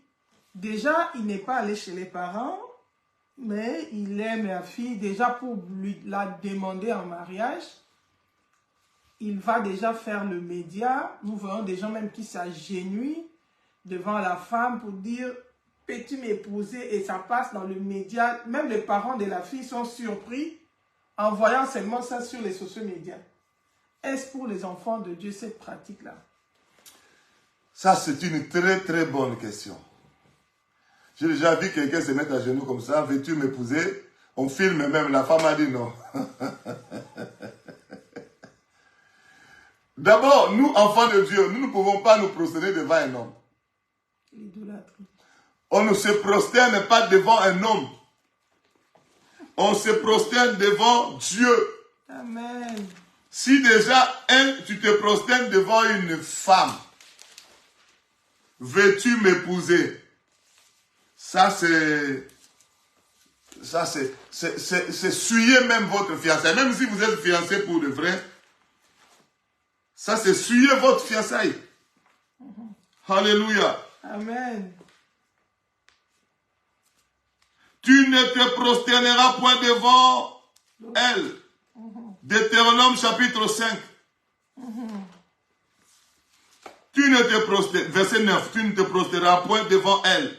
déjà, il n'est pas allé chez les parents, mais il aime la fille, déjà pour la demander en mariage, il va déjà faire le média. Nous voyons des gens même qui s'agenouillent devant la femme pour dire « peux-tu m'épouser ?» et ça passe dans le média. Même les parents de la fille sont surpris en voyant seulement ça sur les sociaux médias. Est-ce pour les enfants de Dieu cette pratique-là? Ça, c'est une très très bonne question. J'ai déjà vu quelqu'un se mettre à genoux comme ça, veux-tu m'épouser? On filme même, la femme a dit non. D'abord, nous, enfants de Dieu, nous ne pouvons pas nous prosterner devant un homme. On ne se prosterne pas devant un homme. On se prosterne devant Dieu. Amen. Si déjà, tu te prosternes devant une femme, veux-tu m'épouser? Ça, c'est suyer même votre fiançailles. Même si vous êtes fiancé pour de vrai, ça, c'est suyer votre fiançailles. Alléluia. Amen. Tu ne te prosterneras point devant elle. Deutéronome chapitre 5. Tu ne te prosterneras, verset 9, tu ne te prosterneras point devant elle.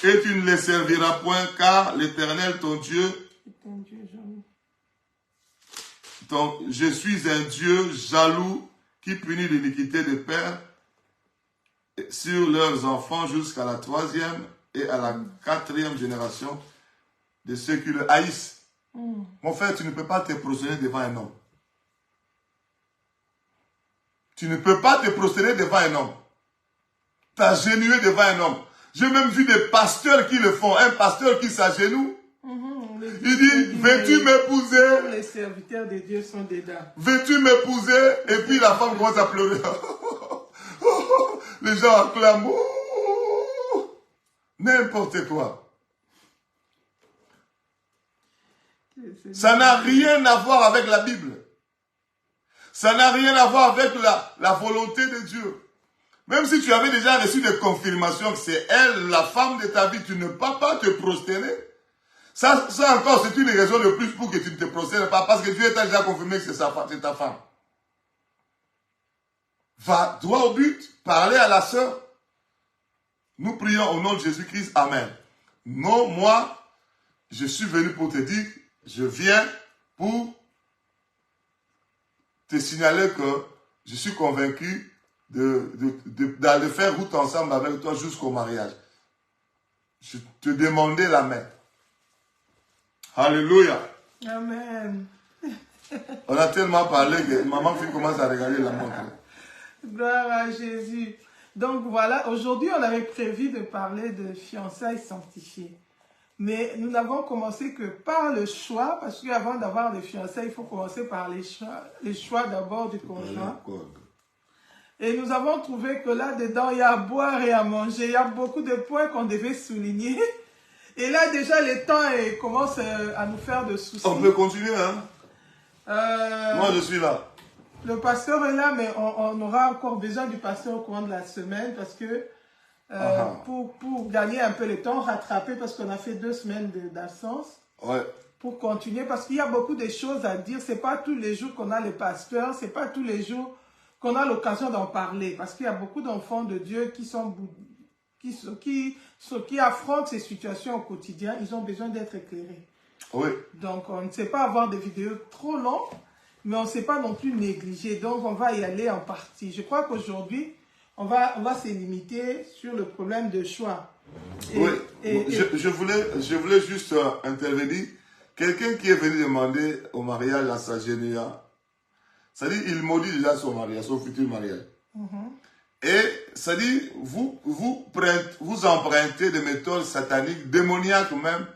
Et tu ne les serviras point, car l'Éternel, ton Dieu, je suis un Dieu jaloux qui punit l'iniquité des pères sur leurs enfants jusqu'à la 3e et à la 4e génération de ceux qui le haïssent. Mon frère, tu ne peux pas te prosterner devant un homme. Tu ne peux pas te prosterner devant un homme. T'agenouiller devant un homme. J'ai même vu des pasteurs qui le font. Un pasteur qui s'agenouille. Il dit, veux-tu m'épouser? Les serviteurs de Dieu sont dedans. Veux-tu m'épouser? Et puis la femme commence à pleurer. Les gens acclament. N'importe quoi. Ça n'a rien à voir avec la Bible. Ça n'a rien à voir avec la volonté de Dieu. Même si tu avais déjà reçu des confirmations que c'est elle, la femme de ta vie, tu ne peux pas te prosterner. Ça encore, c'est une raison de plus pour que tu ne te prosternes pas, parce que Dieu t'a déjà confirmé que c'est ta femme. Va droit au but, parlez à la sœur. Nous prions au nom de Jésus-Christ. Amen. Non, moi, je suis venu pour te dire, je viens pour te signaler que je suis convaincu d'aller faire route ensemble avec toi jusqu'au mariage. Je te demandais la main. Alléluia. Amen. On a tellement parlé que maman fille commence à regarder la montre. Gloire à Jésus. Donc voilà, aujourd'hui on avait prévu de parler de fiançailles sanctifiées. Mais nous n'avons commencé que par le choix, parce qu'avant d'avoir des fiançailles, il faut commencer par les choix d'abord du conjoint. Et nous avons trouvé que là-dedans, il y a à boire et à manger. Il y a beaucoup de points qu'on devait souligner. Et là, déjà, le temps commence à nous faire de soucis. On peut continuer, hein? Moi, je suis là. Le pasteur est là, mais on aura encore besoin du pasteur au courant de la semaine parce que pour gagner un peu le temps, rattraper parce qu'on a fait 2 semaines d'absence. Ouais. Pour continuer, parce qu'il y a beaucoup de choses à dire. Ce n'est pas tous les jours qu'on a les pasteurs, ce n'est pas tous les jours qu'on a l'occasion d'en parler. Parce qu'il y a beaucoup d'enfants de Dieu qui affrontent ces situations au quotidien. Ils ont besoin d'être éclairés. Oui. Donc, on ne sait pas avoir des vidéos trop longues, mais on ne sait pas non plus négliger. Donc, on va y aller en partie. Je crois qu'aujourd'hui, on va se limiter sur le problème de choix. Oui, je voulais juste intervenir. Quelqu'un qui est venu demander au mariage à sa généa, c'est-à-dire il maudit déjà son mariage, son futur mariage. Et c'est-à-dire vous empruntez des méthodes sataniques, démoniaques même,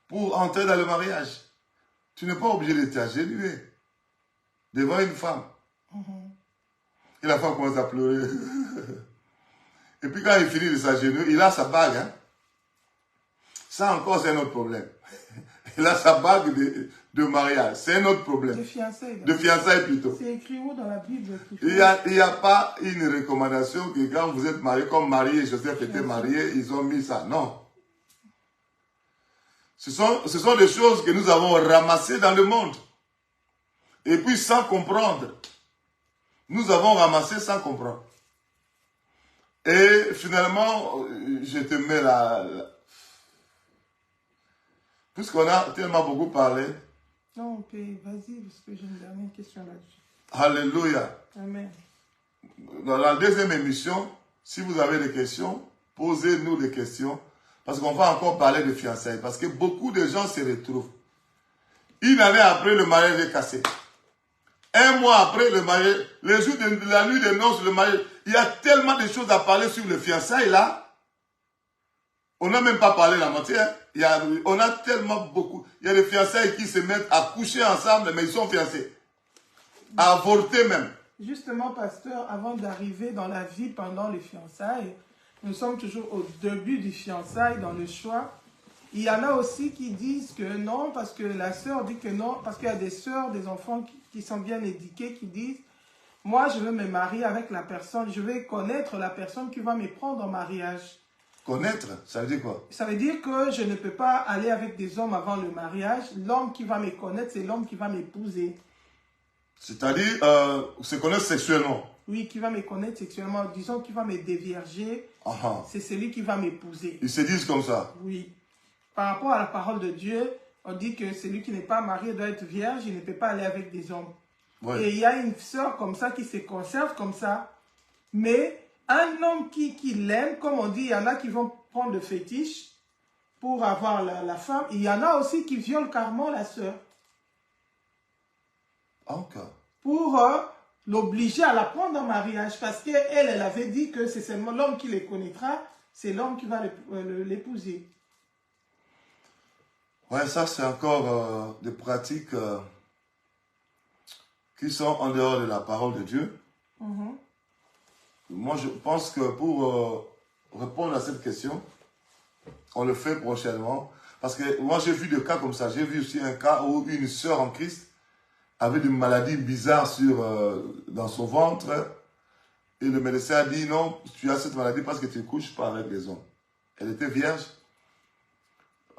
pour entrer dans le mariage. Tu n'es pas obligé de t'agenouiller devant une femme. Et la femme commence à pleurer. Et puis quand il finit de s'agenouiller, il a sa bague. Hein? Ça encore, c'est un autre problème. Il a sa bague de mariage. C'est un autre problème. De fiançailles. De fiançailles plutôt. C'est écrit où dans la Bible? Il n'y a pas une recommandation que quand vous êtes marié, comme Marie et Joseph étaient mariés, ils ont mis ça. Non. Ce sont des choses que nous avons ramassées dans le monde. Et puis sans comprendre. Nous avons ramassé sans comprendre. Et finalement, je te mets là. Puisqu'on a tellement beaucoup parlé. Non, vas-y, parce que j'ai une dernière question là-dessus. Alléluia. Amen. Dans la deuxième émission, si vous avez des questions, posez-nous des questions. Parce qu'on va encore parler de fiançailles. Parce que beaucoup de gens se retrouvent. Une année après, le mariage est cassé. Un mois après le mariage, le jour de la nuit des noces, le mariage, il y a tellement de choses à parler sur le fiançailles là. On n'a même pas parlé la moitié. Hein. On a tellement beaucoup. Il y a des fiançailles qui se mettent à coucher ensemble, mais ils sont fiancés. À avorter même. Justement, pasteur, avant d'arriver dans la vie pendant les fiançailles, nous sommes toujours au début du fiançailles, dans le choix. Il y en a aussi qui disent que non, parce que la sœur dit que non, parce qu'il y a des sœurs, des enfants qui sont bien éduqués, qui disent, moi je veux me marier avec la personne, je vais connaître la personne qui va me prendre en mariage. Connaître, ça veut dire quoi? Ça veut dire que je ne peux pas aller avec des hommes avant le mariage. L'homme qui va me connaître, c'est l'homme qui va m'épouser. C'est-à-dire se connaître sexuellement? Oui, qui va me connaître sexuellement. Disons qu'il va me dévierger. C'est celui qui va m'épouser. Ils se disent comme ça? Oui. Par rapport à la parole de Dieu, on dit que celui qui n'est pas marié doit être vierge, il ne peut pas aller avec des hommes. Oui. Et il y a une sœur comme ça qui se conserve comme ça. Mais un homme qui l'aime, comme on dit, il y en a qui vont prendre le fétiche pour avoir la femme. Il y en a aussi qui violent carrément la sœur. Encore. Pour l'obliger à la prendre en mariage. Parce qu'elle avait dit que c'est seulement l'homme qui les connaîtra, c'est l'homme qui va l'épouser. Ouais, ça c'est encore des pratiques qui sont en dehors de la parole de Dieu. Moi, je pense que pour répondre à cette question, on le fait prochainement. Parce que moi, j'ai vu des cas comme ça. J'ai vu aussi un cas où une sœur en Christ avait des maladies bizarres dans son ventre. Et le médecin a dit, non, tu as cette maladie parce que tu ne couches pas avec les hommes. Elle était vierge.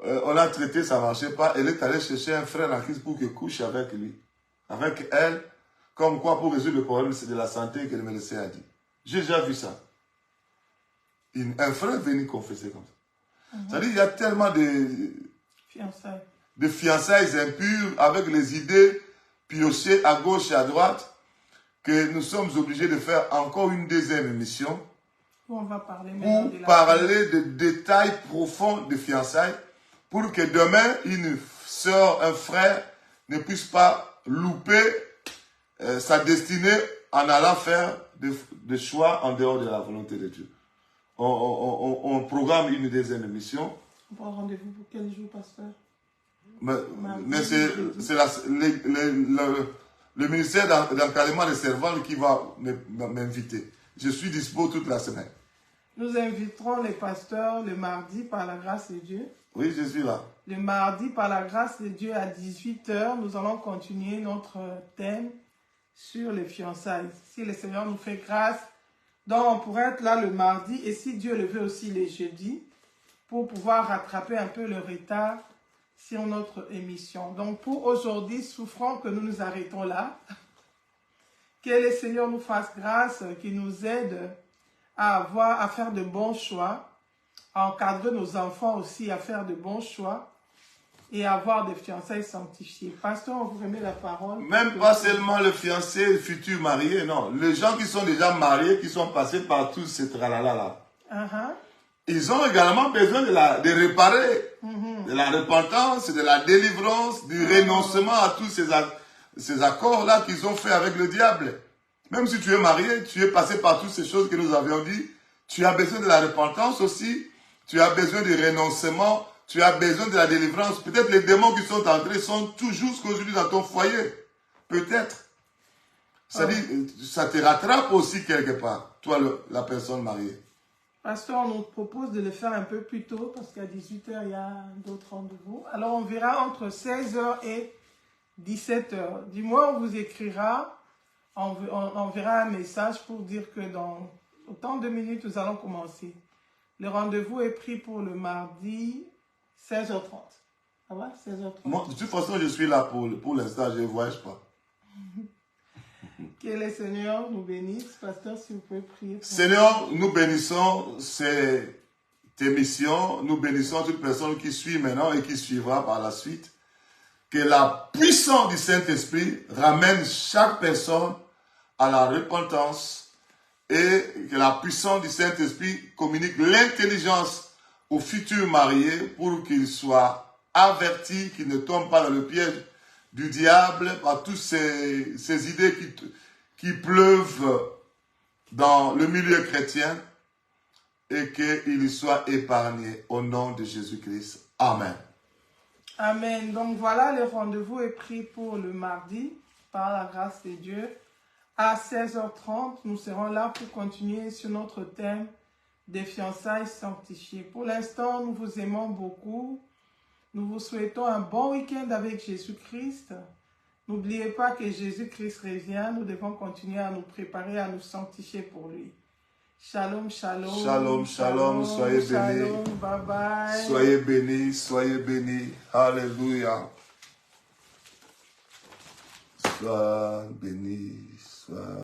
On a traité, ça ne marchait pas. Elle est allée chercher un frère en Christ pour qu'il couche avec lui. Avec elle, comme quoi pour résoudre le problème de la santé que le médecin a dit. J'ai déjà vu ça. Un frère venu confesser comme ça. C'est-à-dire qu'il y a tellement de fiançailles impures avec les idées piochées à gauche et à droite que nous sommes obligés de faire encore une deuxième émission on va parler pour parler des détails profonds de fiançailles pour que demain, une sœur, un frère ne puisse pas louper sa destinée en allant faire des choix en dehors de la volonté de Dieu. On programme une deuxième émission. On prend rendez-vous pour quel jour, pasteur? Mais c'est le ministère d'encadrement des servants qui va m'inviter. Je suis dispo toute la semaine. Nous inviterons les pasteurs le mardi par la grâce de Dieu. Oui, je suis là. Le mardi, par la grâce de Dieu, à 18 h, nous allons continuer notre thème sur les fiançailles. Si le Seigneur nous fait grâce, donc on pourrait être là le mardi et si Dieu le veut aussi les jeudis pour pouvoir rattraper un peu le retard sur notre émission. Donc pour aujourd'hui, souffrons que nous nous arrêtons là. Que le Seigneur nous fasse grâce, qu'il nous aide à faire de bons choix, à encadrer nos enfants aussi à faire de bons choix et avoir des fiançailles sanctifiées. Pasteur, on vous remet la parole. Même pas seulement le fiancé, le futur marié, non. Les gens qui sont déjà mariés, qui sont passés par tous ces tralala-là. Ils ont également besoin de réparer, de la repentance, de la délivrance, du renoncement à tous ces accords-là qu'ils ont fait avec le diable. Même si tu es marié, tu es passé par toutes ces choses que nous avions dit, tu as besoin de la repentance aussi, tu as besoin du renoncement, tu as besoin de la délivrance. Peut-être les démons qui sont entrés sont toujours jusqu'aujourd'hui dans ton foyer. Peut-être. C'est-à-dire, ça te rattrape aussi quelque part, toi, la personne mariée. Pasteur, on nous propose de le faire un peu plus tôt parce qu'à 18h, il y a d'autres rendez-vous. Alors, on verra entre 16h et 17h. Du moins, on vous écrira, on verra un message pour dire que dans autant de minutes, nous allons commencer. Le rendez-vous est pris pour le mardi 16h30. Ça va, 16h30? Moi, de toute façon, je suis là pour l'instant, je ne voyage pas. Que le Seigneur nous bénisse. Pasteur, si vous pouvez prier. Seigneur, nous bénissons cette émission. Nous bénissons toute personne qui suit maintenant et qui suivra par la suite. Que la puissance du Saint-Esprit ramène chaque personne à la repentance et que la puissance du Saint-Esprit communique l'intelligence aux futurs mariés pour qu'ils soient avertis, qu'ils ne tombent pas dans le piège du diable par toutes ces idées qui pleuvent dans le milieu chrétien et qu'ils soient épargnés au nom de Jésus-Christ. Amen. Amen. Donc voilà, le rendez-vous est pris pour le mardi, par la grâce de Dieu. À 16h30, nous serons là pour continuer sur notre thème des fiançailles sanctifiées. Pour l'instant, nous vous aimons beaucoup. Nous vous souhaitons un bon week-end avec Jésus-Christ. N'oubliez pas que Jésus-Christ revient. Nous devons continuer à nous préparer, à nous sanctifier pour lui. Shalom, shalom. Shalom, shalom. Soyez bénis. Bye bye. Soyez bénis, soyez bénis. Alléluia. Sois béni, sois